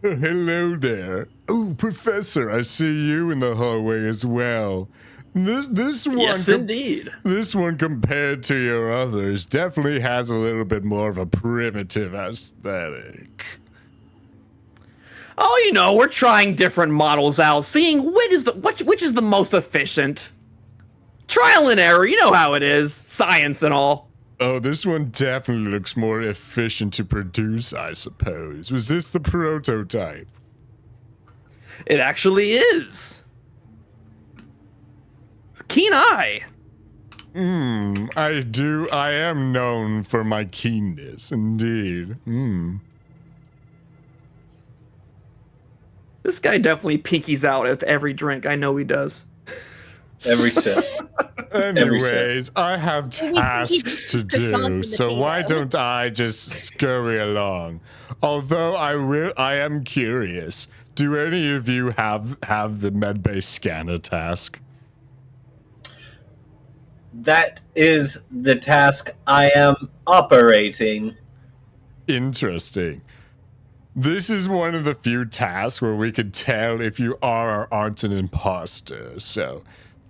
Hello there. Oh, Professor, I see you in the hallway as well. This one. Yes, indeed. This one, compared to your others, definitely has a little bit more of a primitive aesthetic. Oh, you know, we're trying different models out, seeing which is the most efficient. Trial and error, you know how it is, science and all. Oh, this one definitely looks more efficient to produce, I suppose. Was this the prototype? It actually is. Keen eye. I am known for my keenness, indeed. This guy definitely pinkies out at every drink. I know he does. Every sip. Anyways, I have Maybe tasks to keep croissant do, in the so why table. don't I just scurry along? Although I am curious. Do any of you have the medbay scanner task? That is the task I am operating. Interesting. This is one of the few tasks where we can tell if you are or aren't an imposter. So,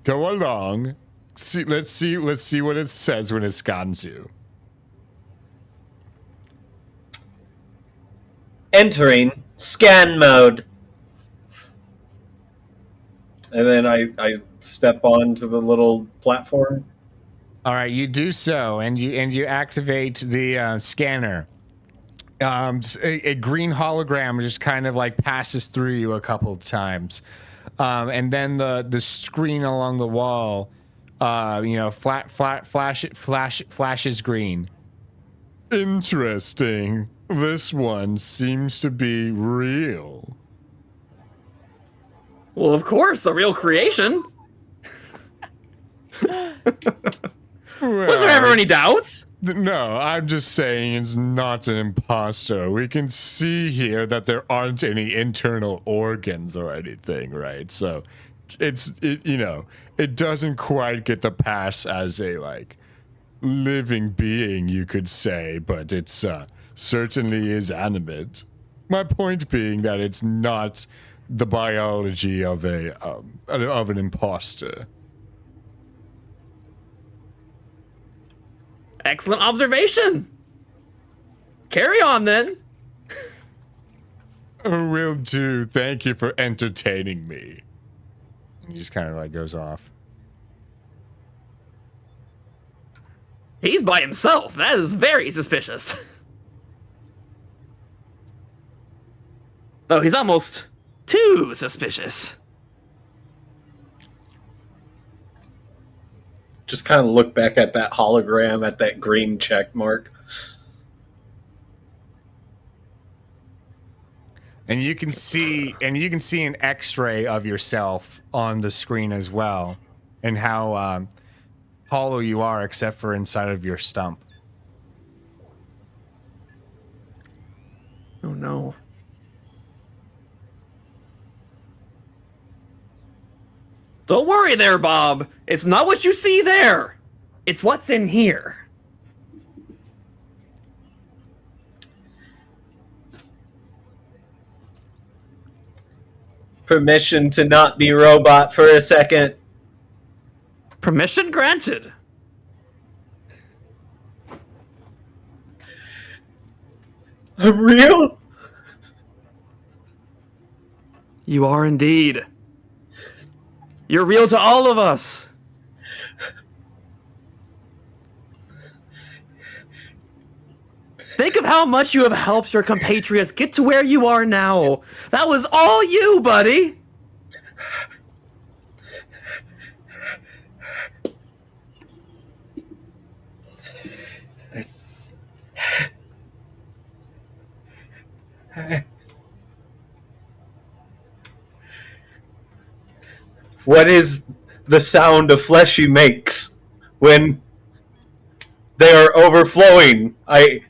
go along. Let's see what it says when it scans you. Entering scan mode. And then I step onto the little platform. All right, you do so, and you activate the scanner. A green hologram just kind of like passes through you a couple of times, and then the screen along the wall, flashes green. Interesting. This one seems to be real. Well, of course, a real creation. Was there ever any doubts? No, I'm just saying it's not an imposter. We can see here that there aren't any internal organs or anything, right? So it doesn't quite get the pass as a like living being, you could say, but it's certainly is animate. My point being that it's not the biology of an imposter. Excellent observation. Carry on then. Will do. Thank you for entertaining me. He just kind of like goes off. He's by himself. That is very suspicious. Though he's almost too suspicious. Just kind of look back at that hologram, at that green check mark. And you can see an X-ray of yourself on the screen as well, and how hollow you are, except for inside of your stump. Oh no. Don't worry there, Bob. It's not what you see there. It's what's in here. Permission to not be robot for a second. Permission granted. I'm real? You are indeed. You're real to all of us. Think of how much you have helped your compatriots get to where you are now. That was all you, buddy. What is the sound a fleshy makes when they are overflowing? I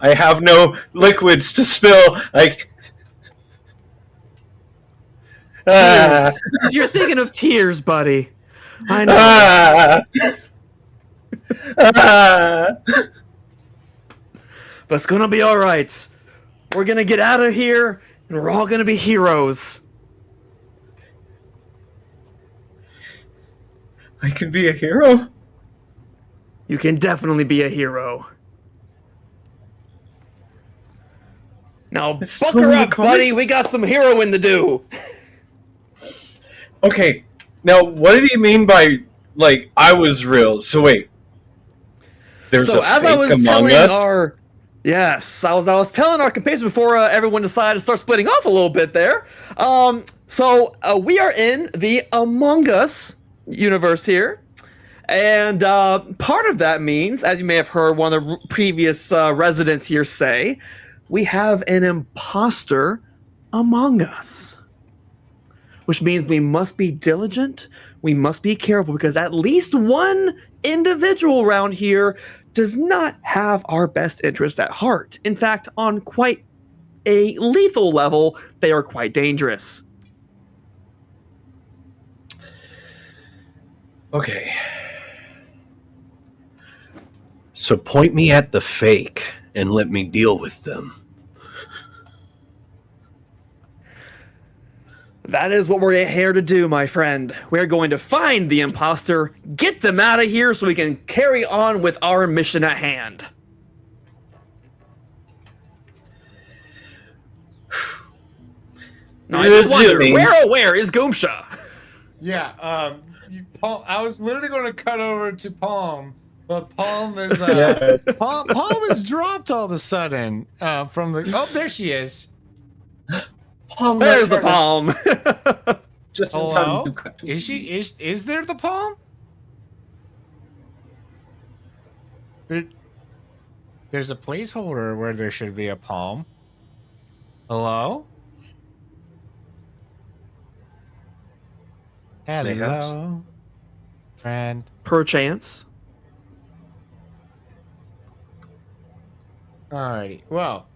have no liquids to spill. Tears. You're thinking of tears, buddy. I know. But it's gonna be alright. We're gonna get out of here, and we're all gonna be heroes. I can be a hero? You can definitely be a hero. Now, It's buck her totally up, buddy. We got some heroing to do. Okay, now what did he mean by, like, I was real? So wait. There's So a as fake I was among telling us? I was telling our compatriots before everyone decided to start splitting off a little bit there. We are in the Among Us universe here. And part of that means, as you may have heard one of the previous residents here say, we have an imposter among us. Which means we must be diligent, we must be careful, because at least one individual around here does not have our best interest at heart. In fact, on quite a lethal level, they are quite dangerous. Okay. So point me at the fake and let me deal with them. That is what we're here to do, my friend. We're going to find the imposter, get them out of here so we can carry on with our mission at hand. Now, I just wonder, where is Goomsha? Yeah, Palm, I was literally going to cut over to Palm, but Palm is Palm is dropped all of a sudden from the. Oh, there she is. There's the Palm. Just in Hello? time to cut. Is she? Is there the Palm? There's a placeholder where there should be a Palm. Hello? Hello, friend. Perchance. Alrighty. Well,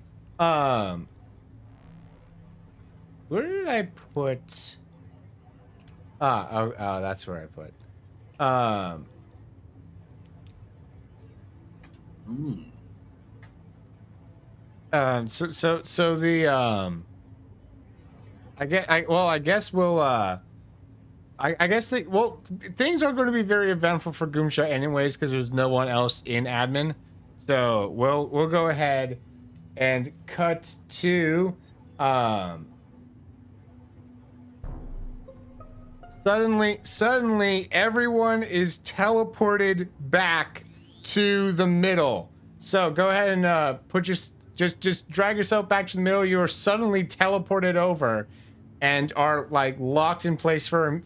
where did I put? Oh, that's where I put. So the I guess we'll I guess things are going to be very eventful for Goomsha anyways because there's no one else in admin. So we'll go ahead and cut to Suddenly, everyone is teleported back to the middle. So go ahead and put your just drag yourself back to the middle. You are suddenly teleported over, and are like locked in place for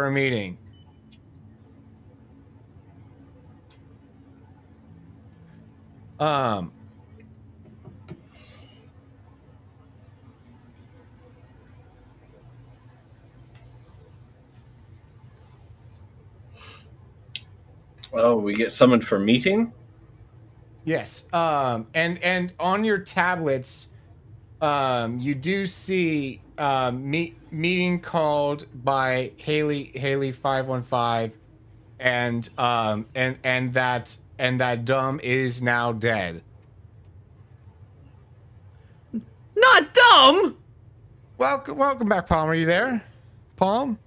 a meeting. Oh, we get summoned for meeting? Yes. And on your tablets, you do see meeting called by Haley 515, and that Dumb is now dead. Not dumb. Welcome back, Palm. Are you there, Palm?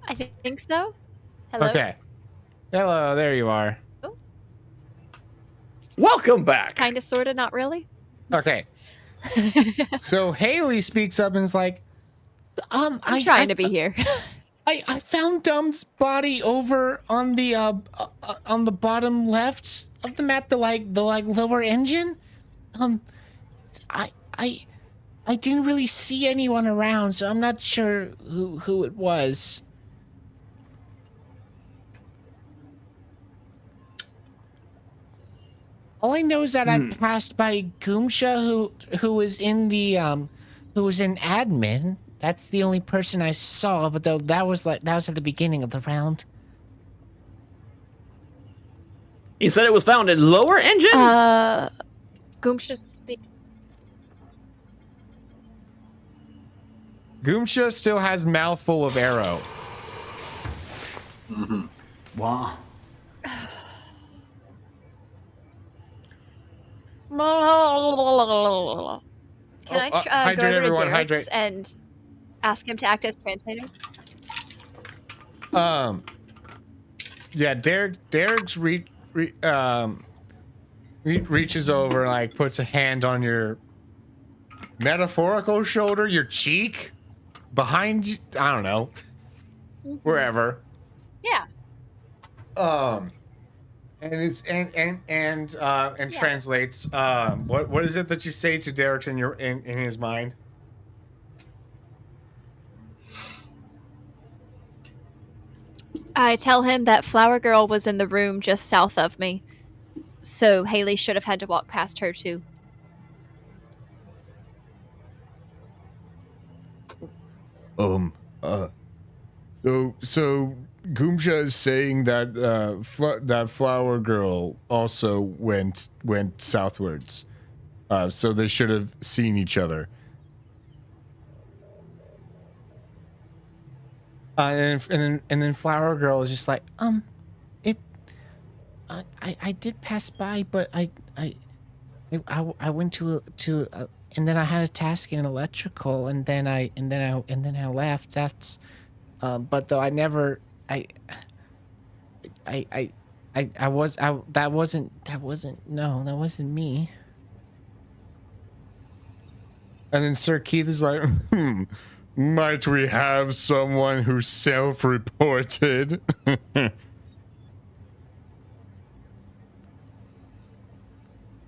I think so. Hello. Okay. Hello, there you are. Welcome back. Kind of, sort of, not really. Okay. So Haley speaks up and is like, I'm trying to be here. I found Dumb's body over on the bottom left of the map, the lower engine. I didn't really see anyone around, so I'm not sure who it was. All I know is that I passed by Goomsha, who was in admin. That's the only person I saw, but though that was at the beginning of the round. You said it was found in lower engine? Goomsha speak. Goomsha still has mouth full of arrow. Wow. Can I go hydrate, over everyone, to Derek's hydrate. and ask him to act as translator? Yeah, Derek's reaches over and like puts a hand on your metaphorical shoulder, your cheek, behind you, I don't know, wherever. Yeah. And it's and translates. What is it that you say to Derek's in his mind? I tell him that Flower Girl was in the room just south of me, so Haley should have had to walk past her too. So Goomsha is saying that that Flower Girl also went southwards, so they should have seen each other. And then Flower Girl is just like, I did pass by, but I went to and then I had a task in electrical, and then I left. That's, but though I never, that wasn't me. And then Sir Keith is like, might we have someone who's self-reported?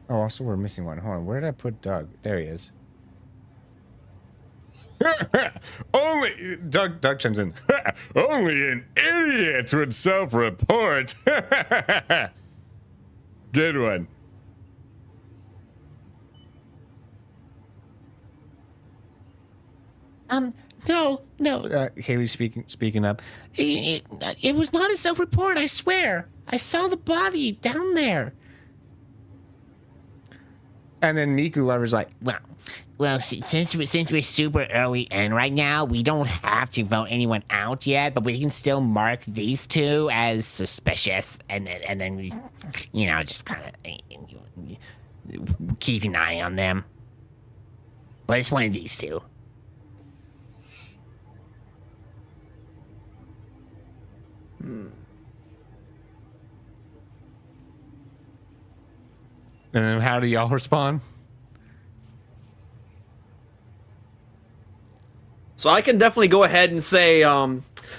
Oh, also we're missing one. Hold on, where did I put Doug? There he is. Only Doug chimes in. Only an idiot would self-report. Good one. No. Haley speaking up. It was not a self-report. I swear. I saw the body down there. And then Miku Lover's like, Well, since we're super early in right now, we don't have to vote anyone out yet, but we can still mark these two as suspicious, and then we, just kind of keep an eye on them. But it's one of these two. and then how do y'all respond? So I can definitely go ahead and say,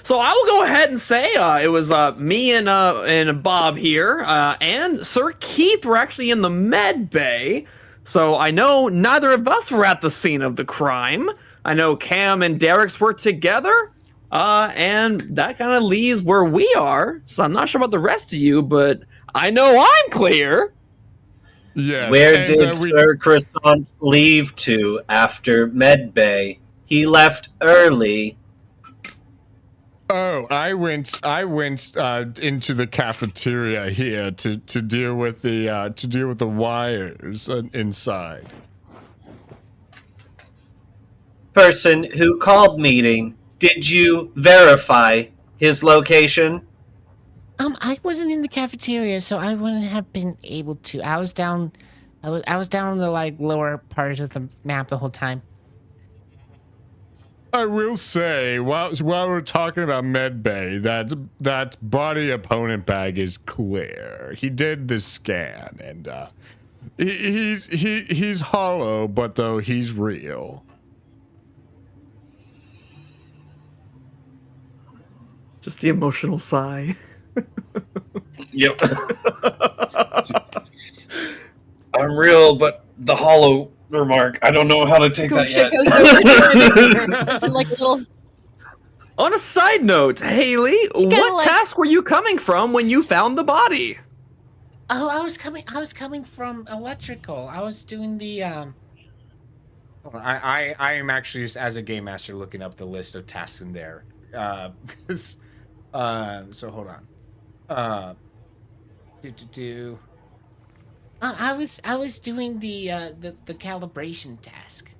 So I will go ahead and say it was me and Bob here, and Sir Keith were actually in the med bay. So I know neither of us were at the scene of the crime. I know Cam and Derek's were together, and that kind of leaves where we are. So I'm not sure about the rest of you, but I know I'm clear. Yes. Where and, did Sir Croissant leave to after Medbay? He left early. Oh, I went into the cafeteria here to deal with the wires inside. Person who called meeting, did you verify his location? I wasn't in the cafeteria, so I wouldn't have been able to. I was down on the like lower part of the map the whole time. I will say, while we're talking about Medbay, that body opponent bag is clear. He did the scan, and he's hollow, but though he's real. Just the emotional sigh. Yep. I'm real, but the hollow remark, I don't know how to take that yet. Like a little... On a side note, Haley, what task were you coming from when you found the body? Oh, I was coming from electrical. I was doing the I am actually just as a game master looking up the list of tasks in there. Because so hold on. I was doing the calibration task.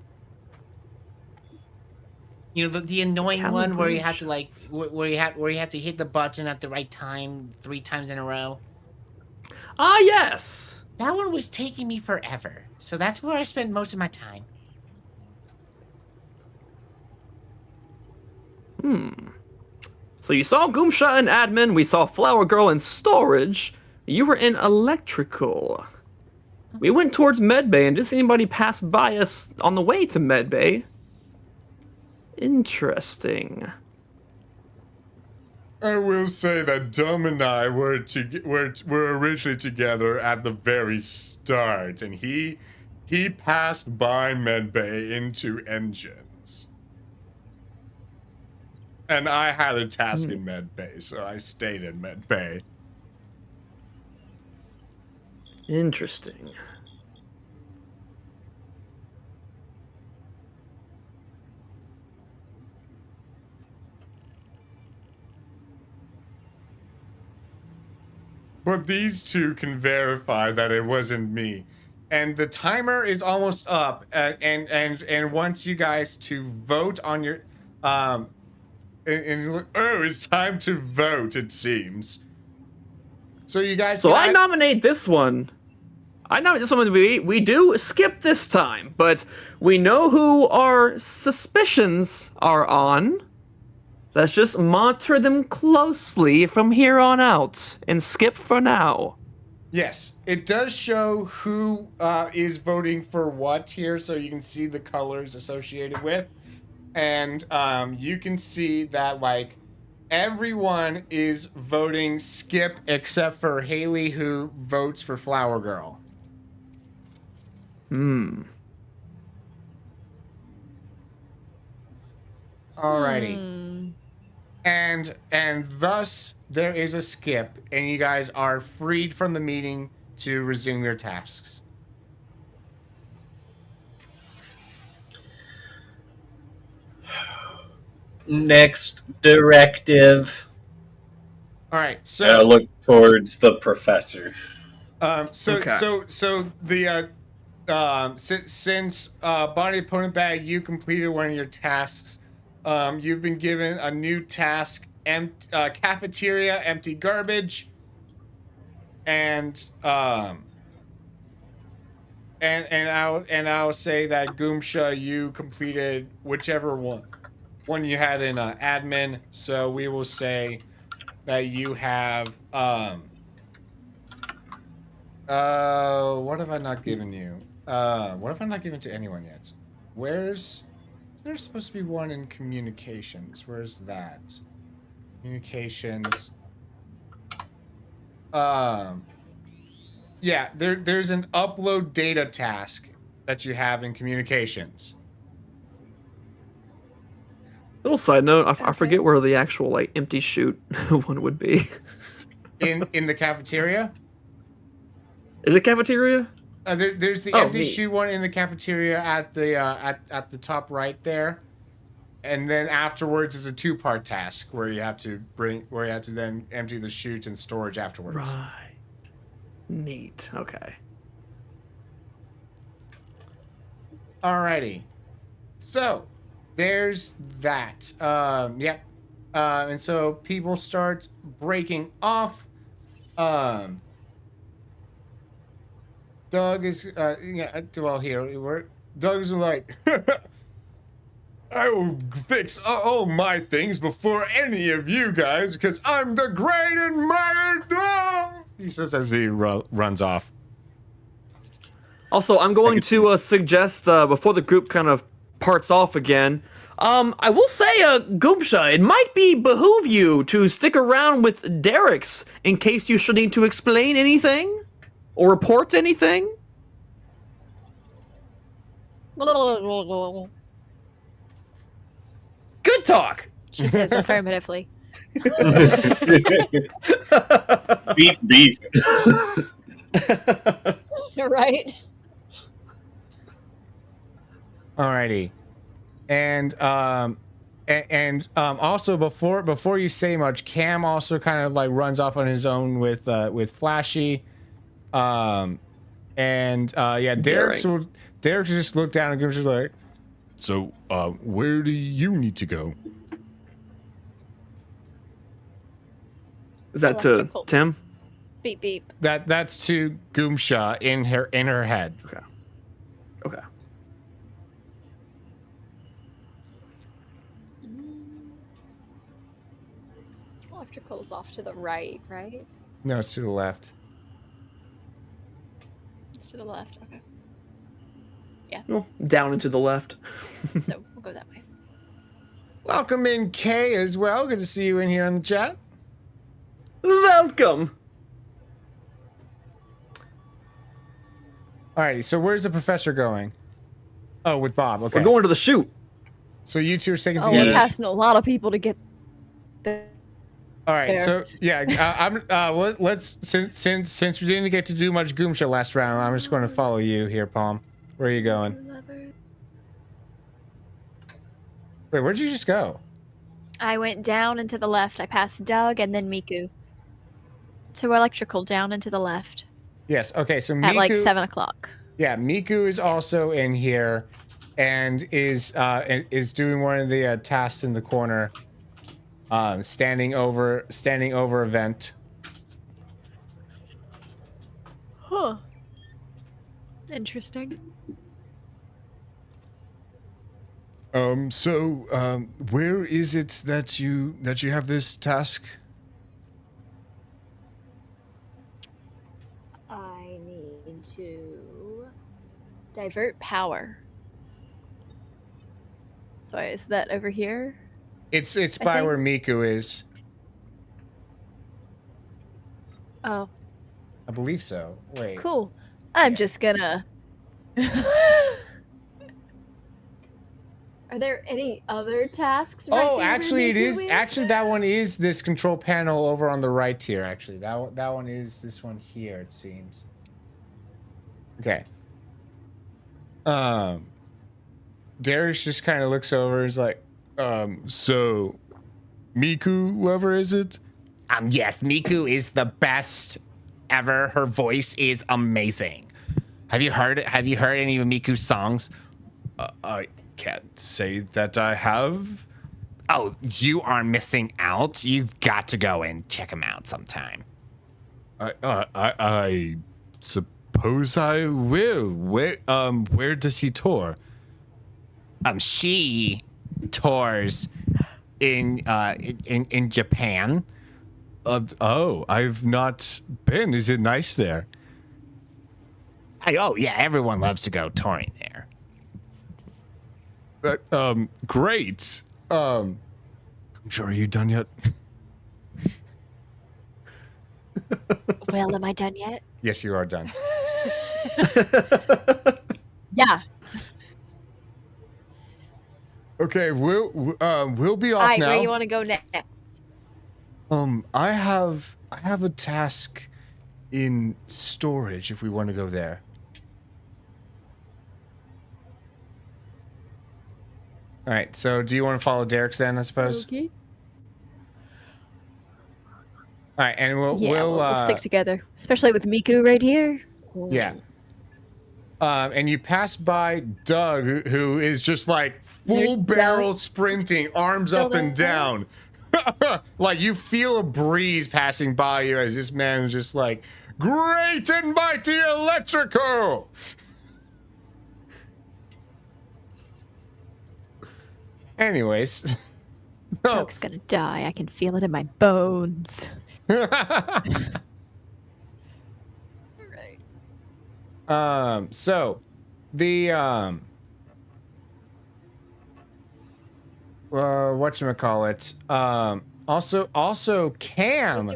You know, the annoying one where you have to like where you have to hit the button at the right time 3 times in a row. Ah, yes. That one was taking me forever. So that's where I spent most of my time. So you saw Goomsha in admin, we saw Flower Girl in storage, you were in electrical. We went towards Medbay, and didn't see anybody pass by us on the way to Medbay. Interesting. I will say that Dom and I were originally together at the very start, and he passed by Medbay into engines. And I had a task in Medbay, so I stayed in Medbay. Interesting. But these two can verify that it wasn't me. and the timer is almost up. And once you guys to vote on your Oh, it's time to vote, it seems. so you guys. So I nominate this one. I nominate this one. We do skip this time, but we know who our suspicions are on. Let's just monitor them closely from here on out and skip for now. Yes, it does show who is voting for what here, so you can see the colors associated with, and you can see that like everyone is voting skip except for Haley, who votes for Flower Girl. Alrighty. And thus there is a skip, and you guys are freed from the meeting to resume your tasks. Next directive. All right. I So look towards the professor. so the since body opponent bag, you completed one of your tasks. You've been given a new task: cafeteria, empty garbage, and I'll say that Goomsha, you completed whichever one you had in admin. So we will say that you have what have I not given you? What have I not given to anyone yet? There's supposed to be one in communications. Where's that? Communications. Yeah, there's an upload data task that you have in communications. Little side note, I forget where the actual like empty chute one would be. In the cafeteria? Is it cafeteria? There's the Oh, empty neat. shoe one in the cafeteria at the at the top right there, and then afterwards is a 2-part task where you have to then empty the chute and storage afterwards. Right. Neat. Okay. Alrighty, so there's that. Yep. And so people start breaking off. Doug is well here. Doug's like, I will fix all my things before any of you guys because I'm the great and mighty Doug. He says as he runs off. Also, I'm going to suggest before the group kind of parts off again. I will say, Goomsha, it might behoove you to stick around with Derek's in case you should need to explain anything or report anything. Good talk. She says affirmatively. Beep beep. Right? Alrighty, and also before you say much, Cam also kind of like runs off on his own with Flashy, yeah, Derek's just looked down and gives you like, So, where do you need to go? Is that to Electrical. Tim? Beep beep. that's to Goomsha in her head. Okay. Okay. Electrical's off to the right, right? No, it's to the left. It's to the left. Okay. Well, down and to the left. So we'll go that way. Welcome in, Kay, as well. Good to see you in here in the chat. Welcome. Alrighty, so where's the professor going? Oh, with Bob. Okay. We're going to the chute. So you two are sticking Oh, we're together. passing a lot of people to get there. All right, there. so yeah, let's since we didn't get to do much Goomsha last round, I'm just going to follow you here, Palm. Where are you going? Wait, where'd you just go? I went down and to the left. I passed Doug and then Miku. To electrical down and to the left. Yes. Okay. So Miku, At like 7 o'clock. Yeah, Miku is also in here, and is doing one of the tasks in the corner. Standing over a vent. Huh. Interesting. So, where is it that you have this task? I need to divert power. So is that over here? It's by think- where Miku is. Oh, I believe so. Wait. cool. I'm just gonna. Are there any other tasks? Right Oh, there where actually, it Miku is. Actually, that one is this control panel over on the right here. Actually, that one is this one here. It seems. Okay. Darius just kind of looks over and is like, So, Miku lover, is it? Yes, Miku is the best ever. Her voice is amazing. Have you heard any of Miku's songs? I can't say that I have. Oh, you are missing out. You've got to go and check him out sometime. I suppose I will. Where does he tour? She tours in Japan. Oh, I've not been. Is it nice there? Oh yeah, everyone loves to go touring there. Great. I'm sure. Are you done yet? Well, am I done yet? Yes, you are done. Yeah. Okay, we'll be All off right, now. where you want to go next? I have a task in storage if we want to go there. All right, so do you want to follow Derek's then, I suppose? Okay. All right, and we'll We'll stick together, especially with Miku right here. yeah. And you pass by Doug, who is just like full There's barrel Doug. sprinting, arms Still up and there? down. Like you feel a breeze passing by you as this man is just like, great and mighty electrical. Anyways. No. Doug's gonna die. I can feel it in my bones. So the whatchamacallit, also Cam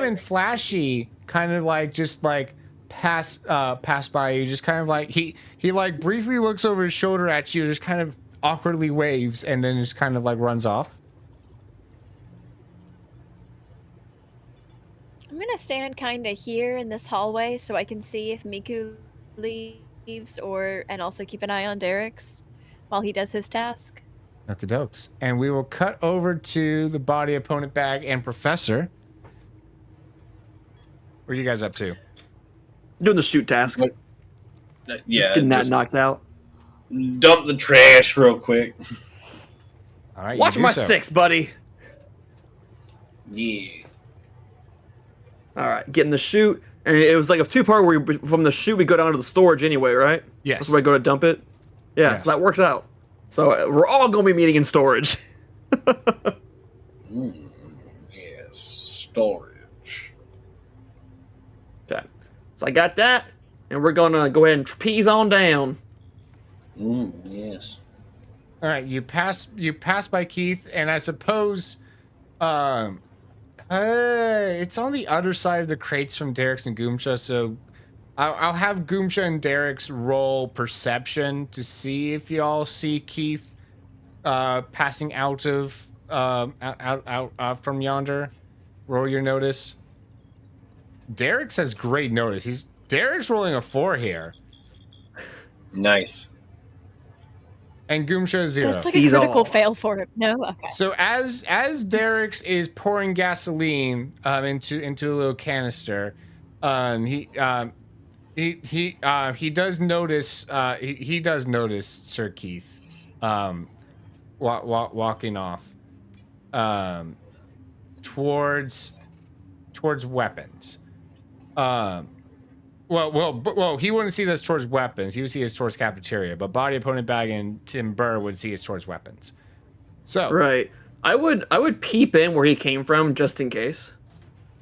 and Flashy kind of like just like pass by you, just kind of like he like briefly looks over his shoulder at you, just kind of awkwardly waves, and then just kind of like runs off. I'm gonna stand kind of here in this hallway so I can see if Miku leaves, and also keep an eye on Derek's while he does his task. Okie dokes. And we will cut over to the body opponent bag and Professor. What are you guys up to? Doing the shoot task. What? Yeah, Just getting that just knocked out. dump the trash real quick. All right. Watch you do my so. 6, buddy. Yeah. All right, getting the shoot. And it was like a two-part where from the shoot we go down to the storage anyway, right? Yes. That's where I go to dump it. Yeah, Yes. so that works out. So we're all going to be meeting in storage. Yes, storage. Okay. So I got that, and we're going to go ahead and trapeze on down. Yes. All right. You pass by Keith, and I suppose, it's on the other side of the crates from Derek's and Goomsha. So I'll have Goomsha and Derek's roll perception to see if y'all see Keith passing out of out from yonder. Roll your notice. Derek's has great notice. Derek's rolling a 4 here, Nice. and Goomsha 0. That's like Sees a critical all. fail for him. No, okay. So as Derek's is pouring gasoline into a little canister, he does notice he does notice Sir Keith walking off towards weapons. Well, he wouldn't see this towards weapons. He would see this towards cafeteria. But body opponent bag and Tim Burr would see it towards weapons. So Right. I would peep in where he came from just in case.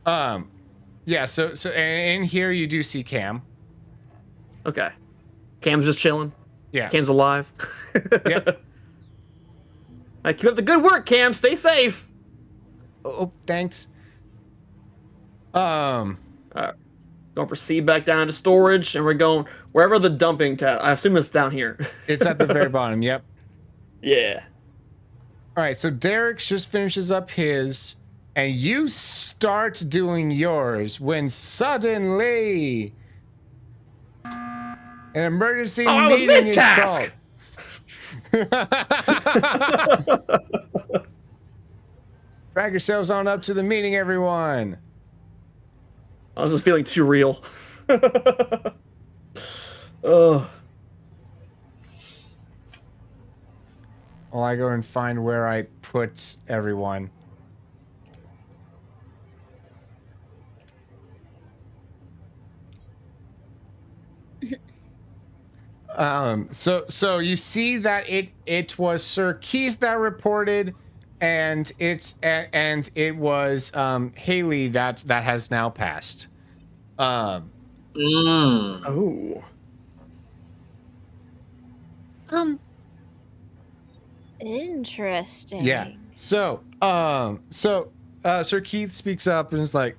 yeah. So and in here you do see Cam. Okay. Cam's just chilling. Yeah. Cam's alive. Yep. I keep up the good work, Cam. Stay safe. Oh, thanks. Gonna proceed back down to storage, and we're going wherever the dumping I assume it's down here. It's at the very bottom. Yep. Yeah. All right. So Derek's just finishes up his, and you start doing yours when suddenly an emergency I was meeting is mid-task. called. Drag yourselves on up to the meeting, everyone. I was just feeling too real. Ugh. While I go and find where I put everyone. So you see that it was Sir Keith that reported, and it was Haley that has now passed. Oh. Interesting. Yeah. So Sir Keith speaks up and is like,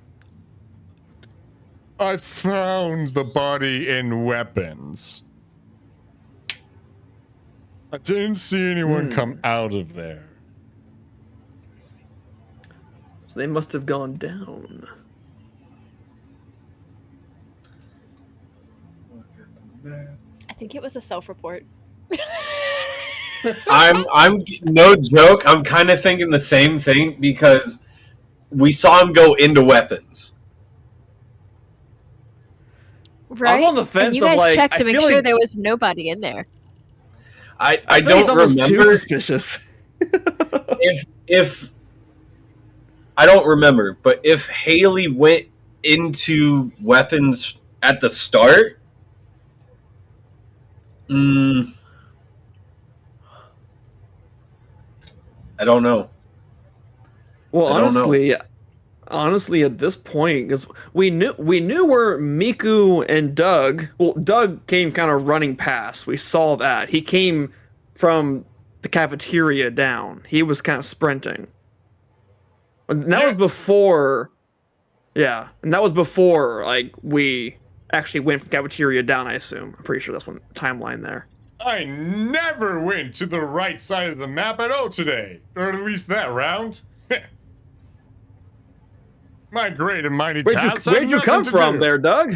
I found the body and weapons. I didn't see anyone come out of there. So they must have gone down. I think it was a self-report. I'm no joke. I'm kind of thinking the same thing because we saw him go into weapons. Right? on the fence and you of, guys like, checked I to make feel sure like- there was nobody in there. I feel like it's don't almost too remember suspicious. if I don't remember, but if Haley went into weapons at the start, I don't know. Well, I don't know. honestly, at this point, because we knew where Miku and Doug. Well, Doug came kind of running past. We saw that he came from the cafeteria down. He was kind of sprinting. And that was before. Yeah, and that was before like we actually went from cafeteria down. I assume. I'm pretty sure that's when timeline there. I never went to the right side of the map at all today. Or at least that round. My great and mighty tasks. Where'd you come from there, Doug?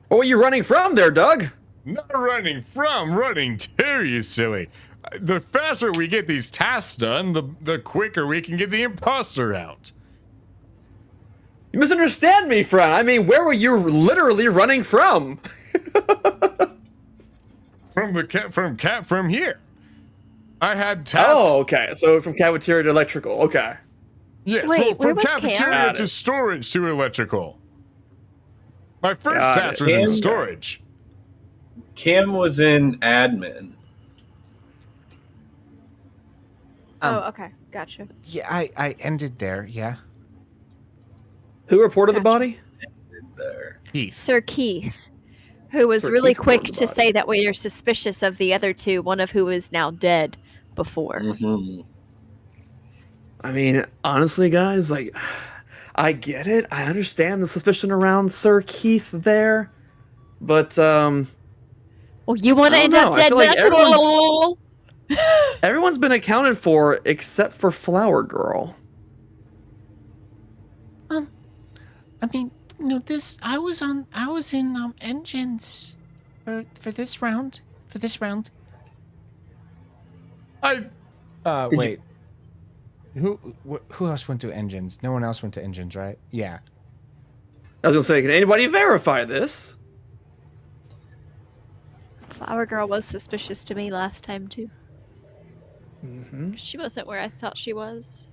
What were you running from there, Doug? Not running from, running to, you silly. The faster we get these tasks done, the quicker we can get the imposter out. You misunderstand me, friend. I mean, where were you literally running from? From here. I had tasks. Oh, okay. So from cafeteria to electrical. Okay. Yes, Wait, where from was Cam? cafeteria Got to it. storage to electrical. My first Got task it. was in Cam- storage. Cam was in admin. Oh, okay. Gotcha. Yeah, I ended there. Yeah. Who reported the body? There. Heath. Sir Keith, who was Sir really Keith quick reported the to body. say that we are suspicious of the other two, one of who is now dead before. Mm-hmm. I mean, honestly, guys, like, I get it. I understand the suspicion around Sir Keith there, but Well, you want to I end don't up know. I dead. feel like now? everyone's been accounted for except for Flower Girl. I mean, I was in engines for this round. Wait. Who else went to engines? No one else went to engines, right? Yeah. I was gonna say, can anybody verify this? Flower Girl was suspicious to me last time too. Mm-hmm. She wasn't where I thought she was.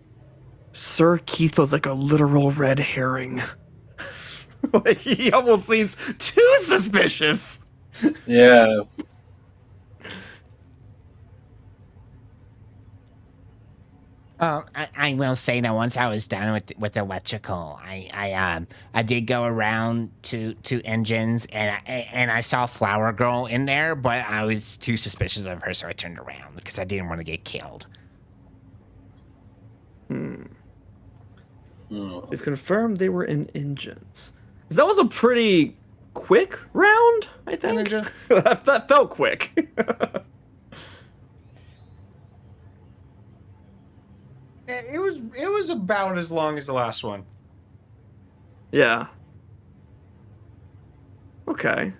Sir Keith was like a literal red herring. Like, he almost seems too suspicious. Yeah. I will say that once I was done with electrical, I did go around to engines and I saw Flower Girl in there, but I was too suspicious of her, so I turned around because I didn't want to get killed. We've confirmed they were in engines. That was a pretty quick round, I think. Ninja. That felt quick. It was about as long as the last one. Yeah. Okay.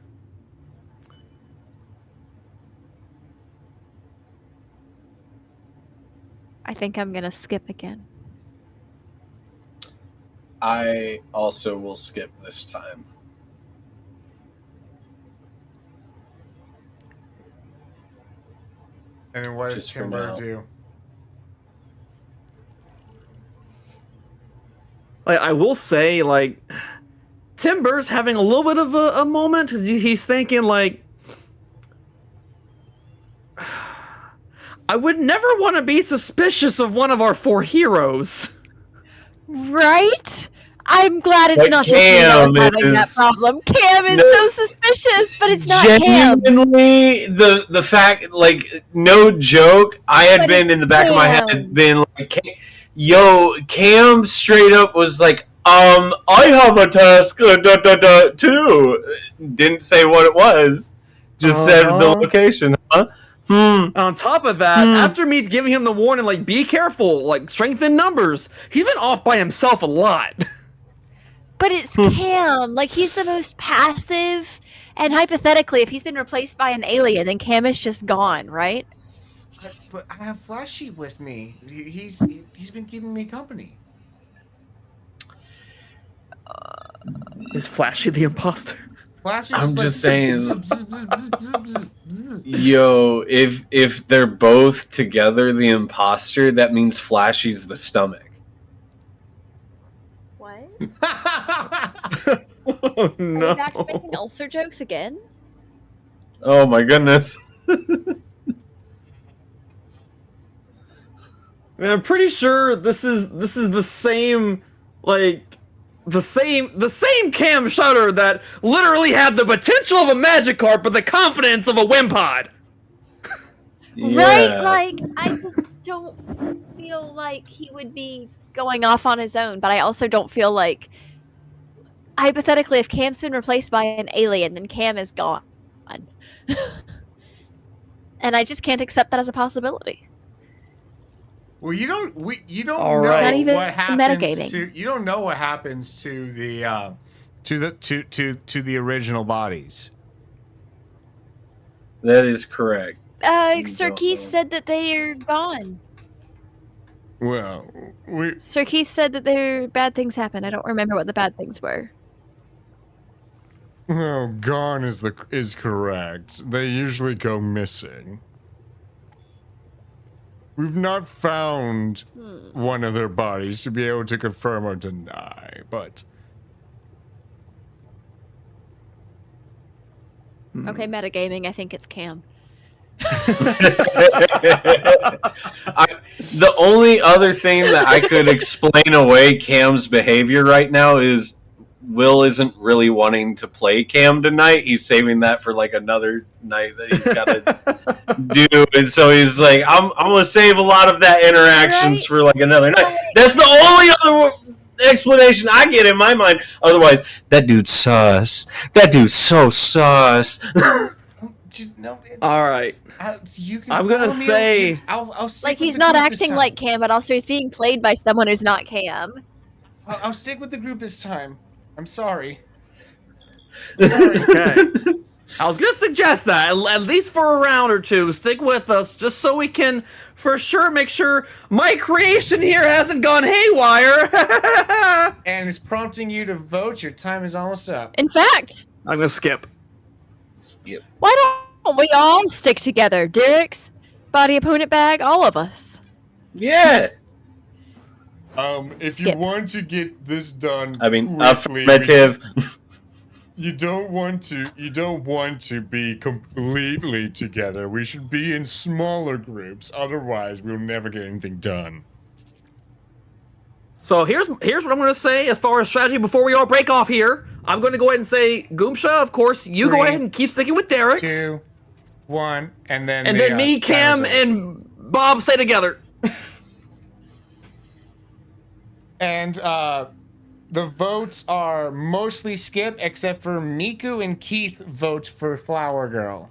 I think I'm gonna skip again. I also will skip this time. And then what does Just for Timber now. do? Like, I will say, like, Timber's having a little bit of a moment. He's thinking, like, I would never want to be suspicious of one of our four heroes. Right? I'm glad it's But not just me that was Cam having that is- problem. Cam is No. so suspicious, but it's not Cam. Genuinely, the fact, like, no joke, I had But been in the back of my Cam. head, been like, yo, Cam straight up was like, I have a task too. Didn't say what it was. Just said the location. Huh? On top of that, after me giving him the warning, like, be careful, like, strength in numbers, he's been off by himself a lot. But it's Cam. Like, he's the most passive. And hypothetically, if he's been replaced by an alien, then Cam is just gone, right? But I have Flashy with me. He's been keeping me company. Is Flashy the imposter? Flashy's I'm like, just saying. bzz, bzz, bzz, bzz, bzz, bzz. Yo, if they're both together the imposter, that means Flashy's the stomach. What? Oh, Are no. you back to making ulcer jokes again? Oh my goodness. Man, I'm pretty sure this is the same, like, the same Cam Shutter that literally had the potential of a Magikarp but the confidence of a Wimpod. Right? Like, I just don't feel like he would be going off on his own, but I also don't feel like, hypothetically, if Cam's been replaced by an alien, then Cam is gone. And I just can't accept that as a possibility. Well, you don't All know right. Not even what happens metagaming. to you don't know what happens to the to the original bodies. That is correct. Sir don't Keith know. said that they are gone. Well, we Sir Keith said that bad things happened. I don't remember what the bad things were. well, gone is correct. They usually go missing. We've not found one of their bodies to be able to confirm or deny, but Okay, metagaming. I think it's Cam. The only other thing that I could explain away Cam's behavior right now is Will isn't really wanting to play Cam tonight. He's saving that for like another night that he's got to do, and so he's like, "I'm gonna save a lot of that interactions Right. for like another night." That's the only other explanation I get in my mind. Otherwise, that dude's sus. That dude's so sus. Just no. All right. You can. I'm gonna follow me, say- I'll stick Like, with he's the not group this acting time. like Cam, but also he's being played by someone who's not Cam. I'll stick with the group this time. I'm sorry. Okay. I was gonna suggest that at least for a round or two, stick with us just so we can for sure make sure my creation here hasn't gone haywire. And it's prompting you to vote. Your time is almost up. In fact, I'm gonna skip. Skip. why don't we all stick together? Derek's body opponent bag, all of us. Yeah. if you Skip. want to get this done, I mean, quickly, affirmative. you don't want to be completely together. We should be in smaller groups. Otherwise, we'll never get anything done. So here's what I'm gonna say as far as strategy before we all break off here. I'm gonna go ahead and say Goomsha, of course, you go 3, ahead and keep sticking with Derek's. 2, 1, and then And the, then me, Cam, timer's over. and Bob stay together. And the votes are mostly Skip, except for Miku and Keith vote for Flower Girl.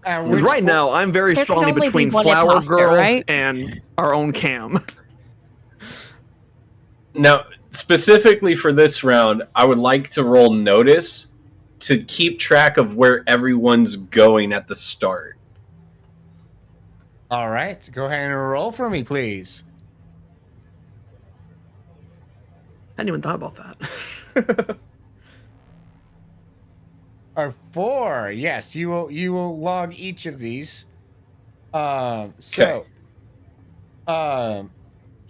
Because right now, I'm very There can strongly only be between one Flower imposter, Girl right? and our own Cam. Now, specifically for this round, I would like to roll notice to keep track of where everyone's going at the start. All right, go ahead and roll for me, please. I hadn't even thought about that. A 4. Yes, you will log each of these.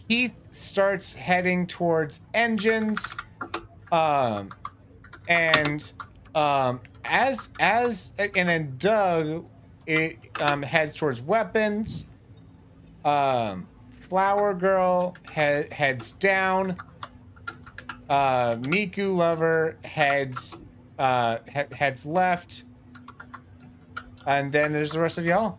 Keith starts heading towards engines. And then Doug heads towards weapons. Flower Girl heads down. Miku Lover heads left, and then there's the rest of y'all.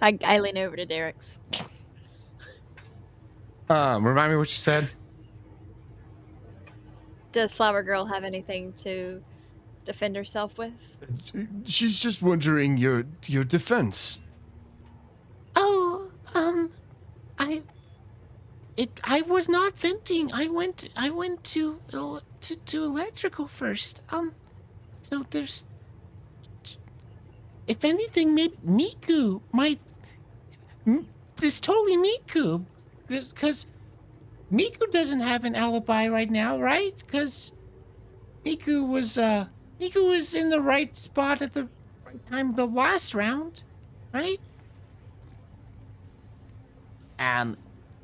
I lean over to Derek's. Remind me what you said. Does Flower Girl have anything to defend herself with? She's just wondering your defense. Oh, I was not venting. I went to electrical first. So there's, if anything, maybe Miku might. It's totally Miku, because Miku doesn't have an alibi right now, right? Because Miku was in the right spot at the right time the last round, right?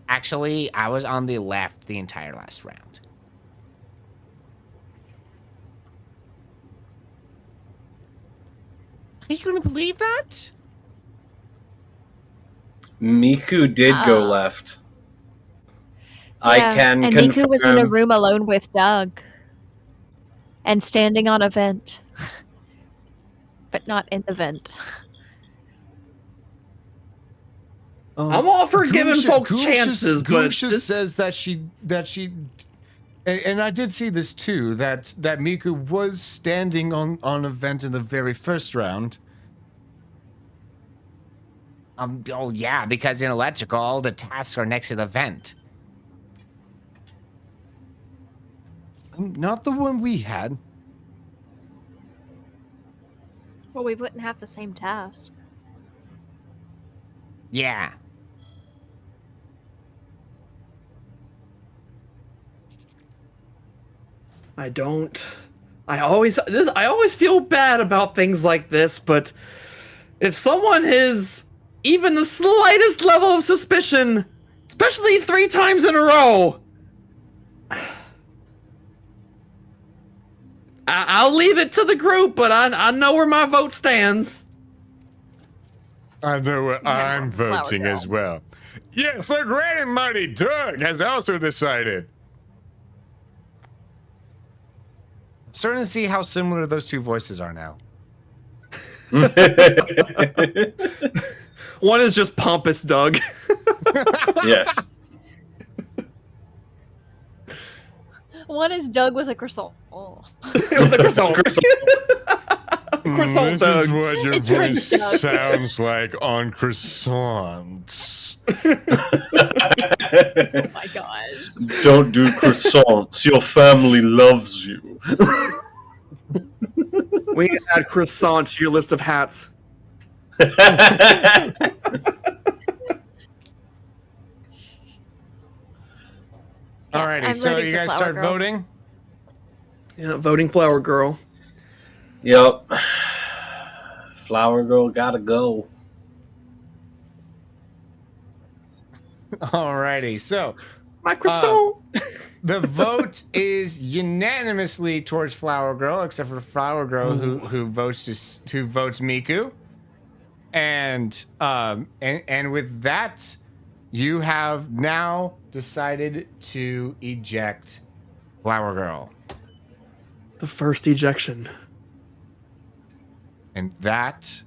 Actually, I was on the left the entire last round. Are you gonna believe that? Miku did go left. I can and confirm. Miku was in a room alone with Doug. And standing on a vent. But not in the vent. I'm all for giving folks chances, but Goomsha says that she, and I did see this too. That Miku was standing on a vent in the very first round. Oh yeah, because in electrical, all the tasks are next to the vent. Not the one we had. Well, we wouldn't have the same task. Yeah. I always feel bad about things like this, but if someone has even the slightest level of suspicion, especially 3 times in a row, I'll leave it to the group, but I know where my vote stands. I know what I'm voting as well. Yes, the great and mighty Doug has also decided. Starting to see how similar those two voices are now. One is just pompous Doug. Yes. One is Doug with a croissant. Oh. It was a croissant. Croissant This Doug. is what your It's French voice Doug. sounds like on croissants. Oh my gosh. Don't do croissants. Your family loves you. We need to add croissant to your list of hats. Alrighty, I'm so ready you for guys Flower start Girl. voting. Yeah, voting Flower Girl. Yep. Flower Girl gotta go. Alrighty, so My croissant. the vote is unanimously towards Flower Girl, except for Flower Girl, who votes Miku, and with that, you have now decided to eject Flower Girl, The first ejection. and that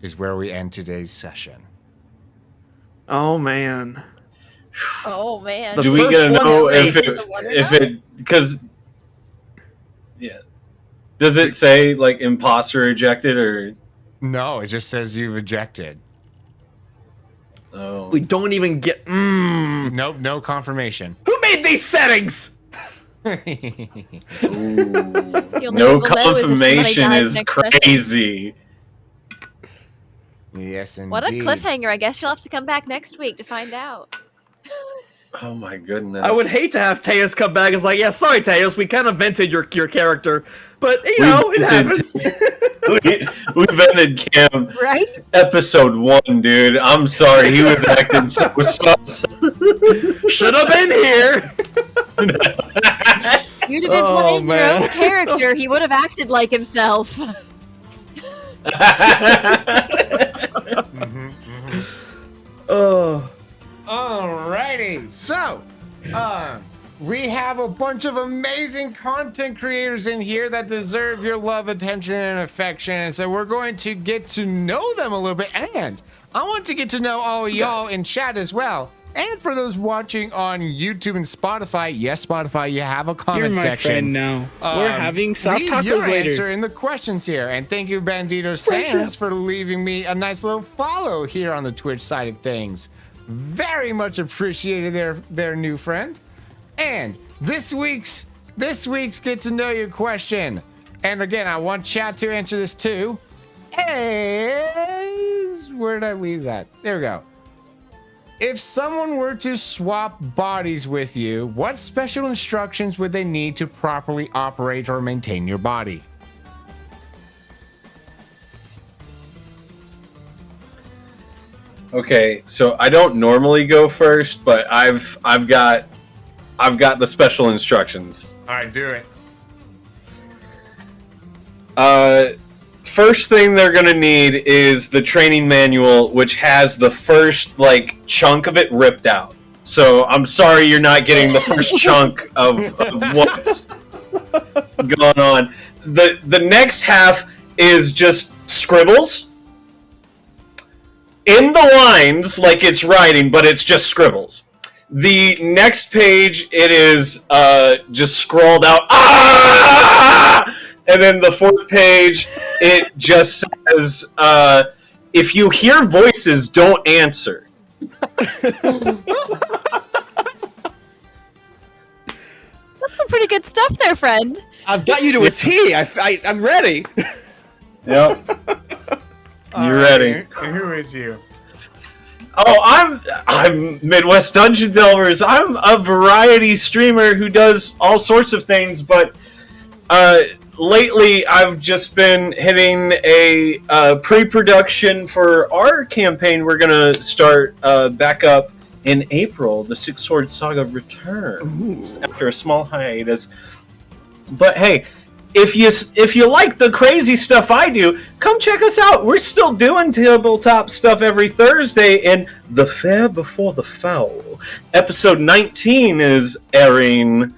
is where we end today's session. Oh man. Oh man. The Do we first get to one's know if face. it because yeah, does it say like imposter ejected or No, it just says you've ejected. oh We don't even get. Nope, no confirmation. Who made these settings? The only no way we'll know is if somebody confirmation dies is next session. crazy. Yes, indeed. What a cliffhanger. I guess you'll have to come back next week to find out. Oh my goodness! I would hate to have Teus come back. It's like, yeah, sorry, Teus, we kind of vented your character, but you We know, it vented- happens. we vented Cam Right? episode 1, dude. I'm sorry, he was acting so sus. Should have been here. You'd have been Oh, playing your man. own character. He would have acted like himself. Oh, Alrighty, so, We have a bunch of amazing content creators in here that deserve your love, attention, and affection. And so we're going to get to know them a little bit. And I want to get to know all of y'all in chat as well. And for those watching on YouTube and Spotify, yes, Spotify, you have a comment You're my section. friend now. We're having soft Leave tacos your later. answer in the questions here. And thank you, Bandito Sands, for leaving me a nice little follow here on the Twitch side of things. Very much appreciated their new friend. And this week's get to know you question. And again, I want chat to answer this too. Is where did I leave that? There we go. If someone were to swap bodies with you, what special instructions would they need to properly operate or maintain your body? Okay, so I don't normally go first, but I've got the special instructions. All right, do it. First thing they're gonna need is the training manual, which has the first chunk of it ripped out. So I'm sorry you're not getting the first chunk of what's going on. The next half is just scribbles in the lines, like it's writing, but it's just scribbles. The next page, it is just scrawled out. Ah! And then the fourth page, it just says, if you hear voices, don't answer. That's some pretty good stuff there, friend. I've got you to a T. I'm ready. Yep. All You're right, ready. Who is you? Oh, I'm Midwest Dungeon Delvers. I'm a variety streamer who does all sorts of things, but lately I've just been hitting a pre-production for our campaign. We're gonna start back up in April. The Six Sword Saga returns after a small hiatus. But hey, if you like the crazy stuff I do, come check us out. We're still doing tabletop stuff every Thursday, and The Fair Before the Foul. Episode 19 is airing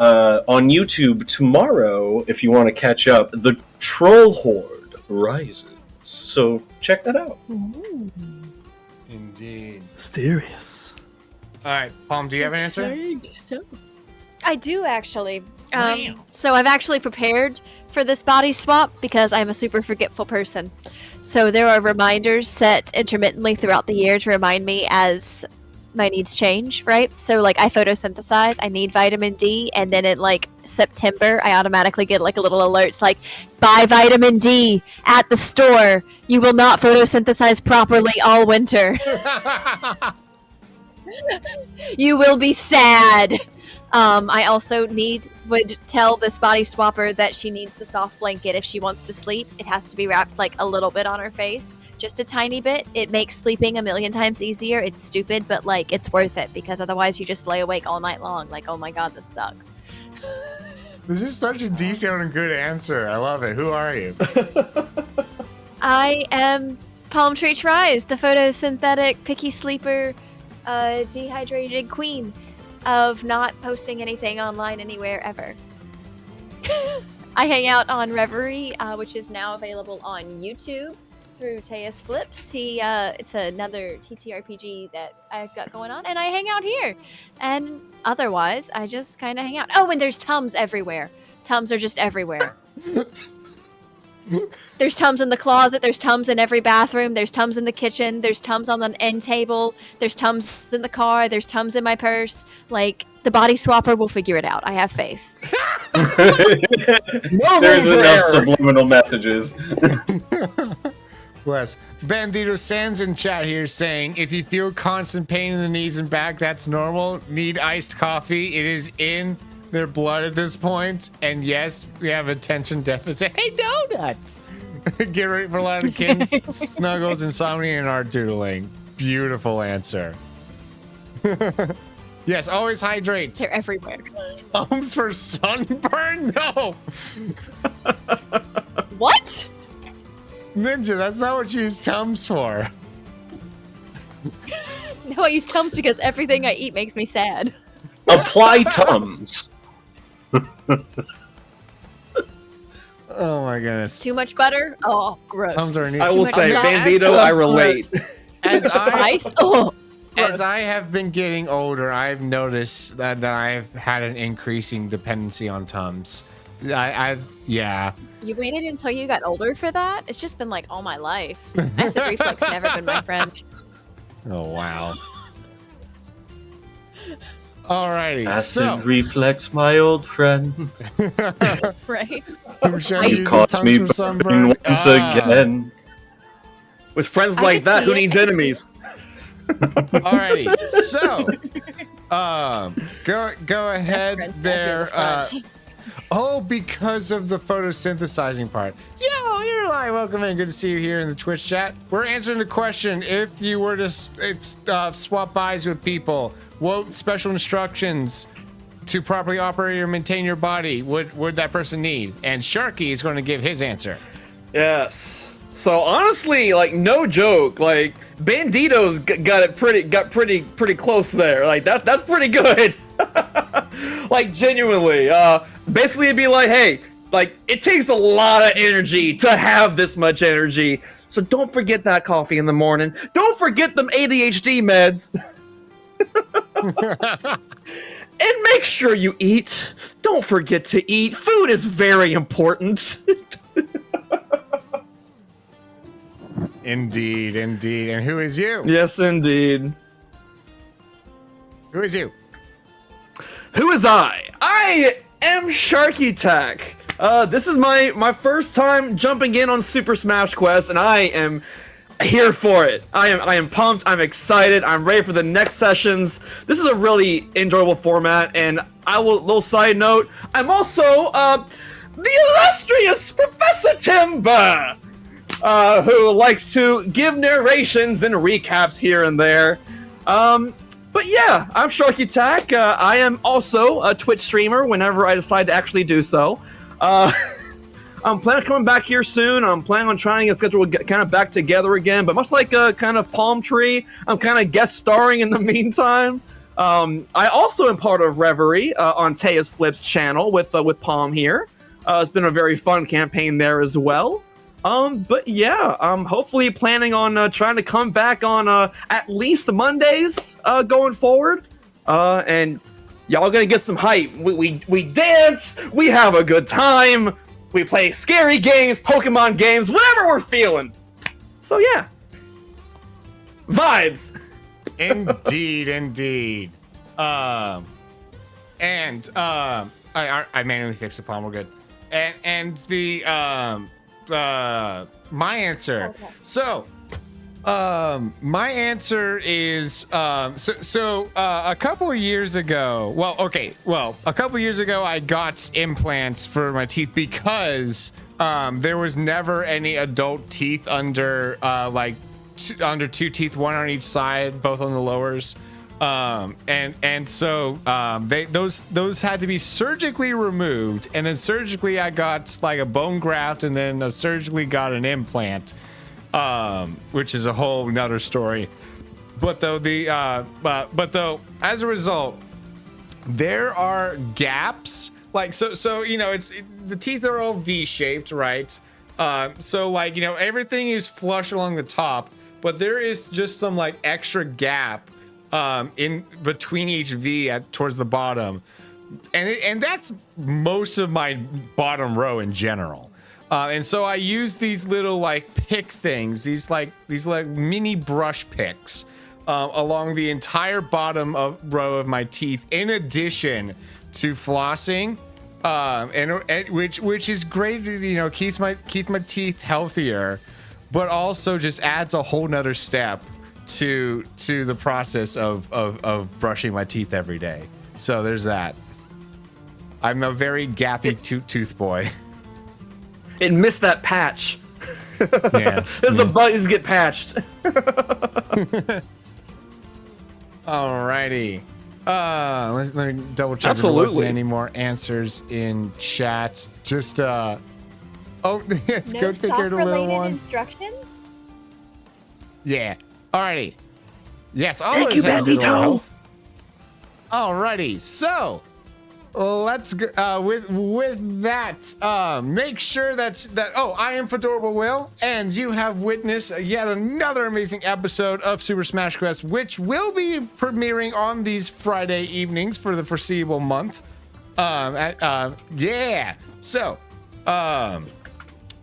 on YouTube tomorrow if you want to catch up. The Troll Horde Rises. So check that out. Indeed. Mysterious. All right, Palm, do you have an answer? I do actually. So I've actually prepared for this body swap because I'm a super forgetful person. So there are reminders set intermittently throughout the year to remind me as my needs change, right? So I photosynthesize, I need vitamin D, and then in September I automatically get a little alerts buy vitamin D at the store. You will not photosynthesize properly all winter. You will be sad. I also would tell this body swapper that she needs the soft blanket if she wants to sleep. It has to be wrapped a little bit on her face, just a tiny bit. It makes sleeping a million times easier. It's stupid, but it's worth it because otherwise you just lay awake all night long. Oh my god, this sucks. This is such a detailed and good answer. I love it. Who are you? I am Palm Tree Tries, the photosynthetic picky sleeper, dehydrated queen of not posting anything online anywhere ever. I hang out on Reverie, which is now available on YouTube through Teus Flips. It's another TTRPG that I've got going on, and I hang out here. And otherwise, I just kind of hang out. Oh, and there's Tums everywhere. Tums are just everywhere. There's Tums in the closet, there's Tums in every bathroom, there's Tums in the kitchen, there's Tums on the end table, there's Tums in the car, there's Tums in my purse. The body swapper will figure it out. I have faith. There's enough subliminal messages. Bless. Bandito Sands in chat here saying, if you feel constant pain in the knees and back, that's normal. Need iced coffee. It is in their blood at this point. And yes, we have attention deficit. Hey, donuts! Get ready for a lot of kin snuggles, insomnia, and art doodling. Beautiful answer. Yes, always hydrate. They're everywhere. Tums for sunburn? No! What? Ninja, that's not what you use Tums for. No, I use Tums because everything I eat makes me sad. Apply Tums. Oh my goodness. Too much butter? Oh, gross. Tums are I will much say, sauce. Bandito, I relate. As I, Spice? Oh, as I have been getting older, I've noticed that I've had an increasing dependency on Tums. Yeah. you waited until you got older for that? It's just been like all my life. Acid reflux never been my friend. Oh wow. Alrighty. Acid So reflex, my old friend. Right? Kumsha You uses caught Tums me for burning sunburn. once again. With friends I like could that, see who it. needs enemies? Alrighty. So go ahead Friends, I feel there. the front. Oh, because of the photosynthesizing part. Yo, you're live. Welcome in. Good to see you here in the Twitch chat. We're answering the question: if you were to swap bodies with people, what special instructions to properly operate or maintain your body would that person need? And Sharky is going to give his answer. Yes. So honestly, like no joke, like Bandito's got pretty close there. Like that's pretty good. Like genuinely, basically it'd be like, hey, like it takes a lot of energy to have this much energy. So don't forget that coffee in the morning. Don't forget them ADHD meds. And make sure you eat. Don't forget to eat. Food is very important. Indeed. And who is you? Yes, indeed. Who is you? Who is I? I am Sharky Tech. This is my first time jumping in on Super Smash Quest, and I am here for it. I am pumped. I'm excited. I'm ready for the next sessions. This is a really enjoyable format, and little side note, I'm also the illustrious Professor Timber, who likes to give narrations and recaps here and there. But yeah, I'm Sharky Tech. I am also a Twitch streamer whenever I decide to actually do so. I'm planning on coming back here soon. I'm planning on trying to schedule kind of back together again, but much like a kind of Palm Tree, I'm kind of guest starring in the meantime. I also am part of Reverie on Tea's Flips channel with Palm here. It's been a very fun campaign there as well. But yeah, I'm hopefully planning on trying to come back on at least Mondays going forward. And y'all gonna get some hype. We dance, we have a good time, we play scary games, Pokemon games, whatever we're feeling. So yeah, vibes. Indeed. I manually fixed the palm. We're good. And the my answer. Okay. So, my answer is a couple of years ago. A couple of years ago, I got implants for my teeth because there was never any adult teeth under under two teeth, one on each side, both on the lowers. So those had to be surgically removed, and then surgically I got like a bone graft, and then surgically got an implant, which is a whole nother story. But though as a result, there are gaps. Like so you know, the teeth are all V-shaped, right? So like, you know, everything is flush along the top, but there is just some like extra gap in between each V towards the bottom, and that's most of my bottom row in general. And so I use these little like pick things, these like mini brush picks along the entire bottom row of my teeth, in addition to flossing, and which is great. You know, keeps my teeth healthier, but also just adds a whole nother step to the process of brushing my teeth every day. So there's that. I'm a very gappy tooth boy. It missed that patch. Yeah. As the buttons get patched. Alrighty. Let me double check if there Absolutely. wasn't any more answers in chat. Just it's No go figure the little sock-related one. instructions? Yeah. Alrighty. Yes. Thank you, always have good Bandito. health. Alrighty, so let's go with that. Make sure that I am Fedorable Will, and you have witnessed yet another amazing episode of Super Smash Quest, which will be premiering on these Friday evenings for the foreseeable month. Yeah. So,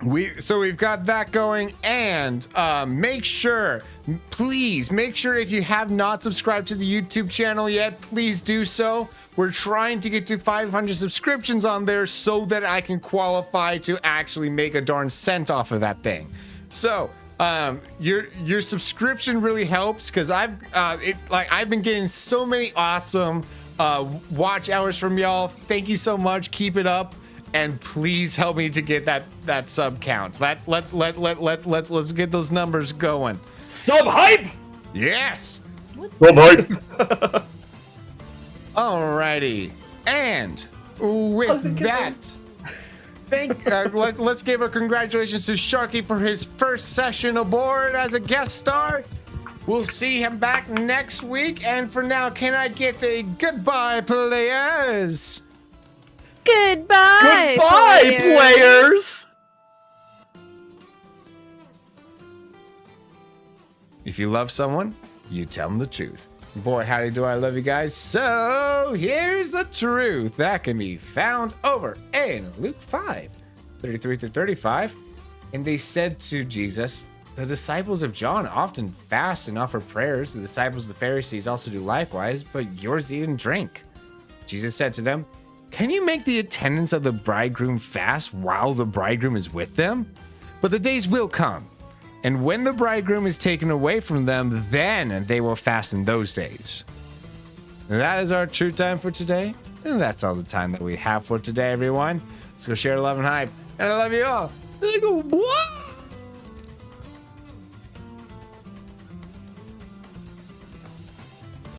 we've got that going, and please make sure if you have not subscribed to the YouTube channel yet, please do so. We're trying to get to 500 subscriptions on there so that I can qualify to actually make a darn cent off of that thing. So, your subscription really helps, because I've been getting so many awesome watch hours from y'all. Thank you so much. Keep it up. And please help me to get that sub count. Let's get those numbers going. Sub hype. Yes. Sub hype. Alrighty. And with that, let's give a congratulations to Sharky for his first session aboard as a guest star. We'll see him back next week. And for now, can I get a goodbye, players? Goodbye, Players! If you love someone, you tell them the truth. Boy, howdy do I love you guys. So here's the truth that can be found over in Luke 5:33-35. And they said to Jesus, the disciples of John often fast and offer prayers. The disciples of the Pharisees also do likewise, but yours eat and drink. Jesus said to them, can you make the attendants of the bridegroom fast while the bridegroom is with them? But the days will come, and when the bridegroom is taken away from them, then they will fast in those days. And that is our true time for today, and that's all the time that we have for today, everyone. Let's go share love and hype, and I love you all. Let's go, boy!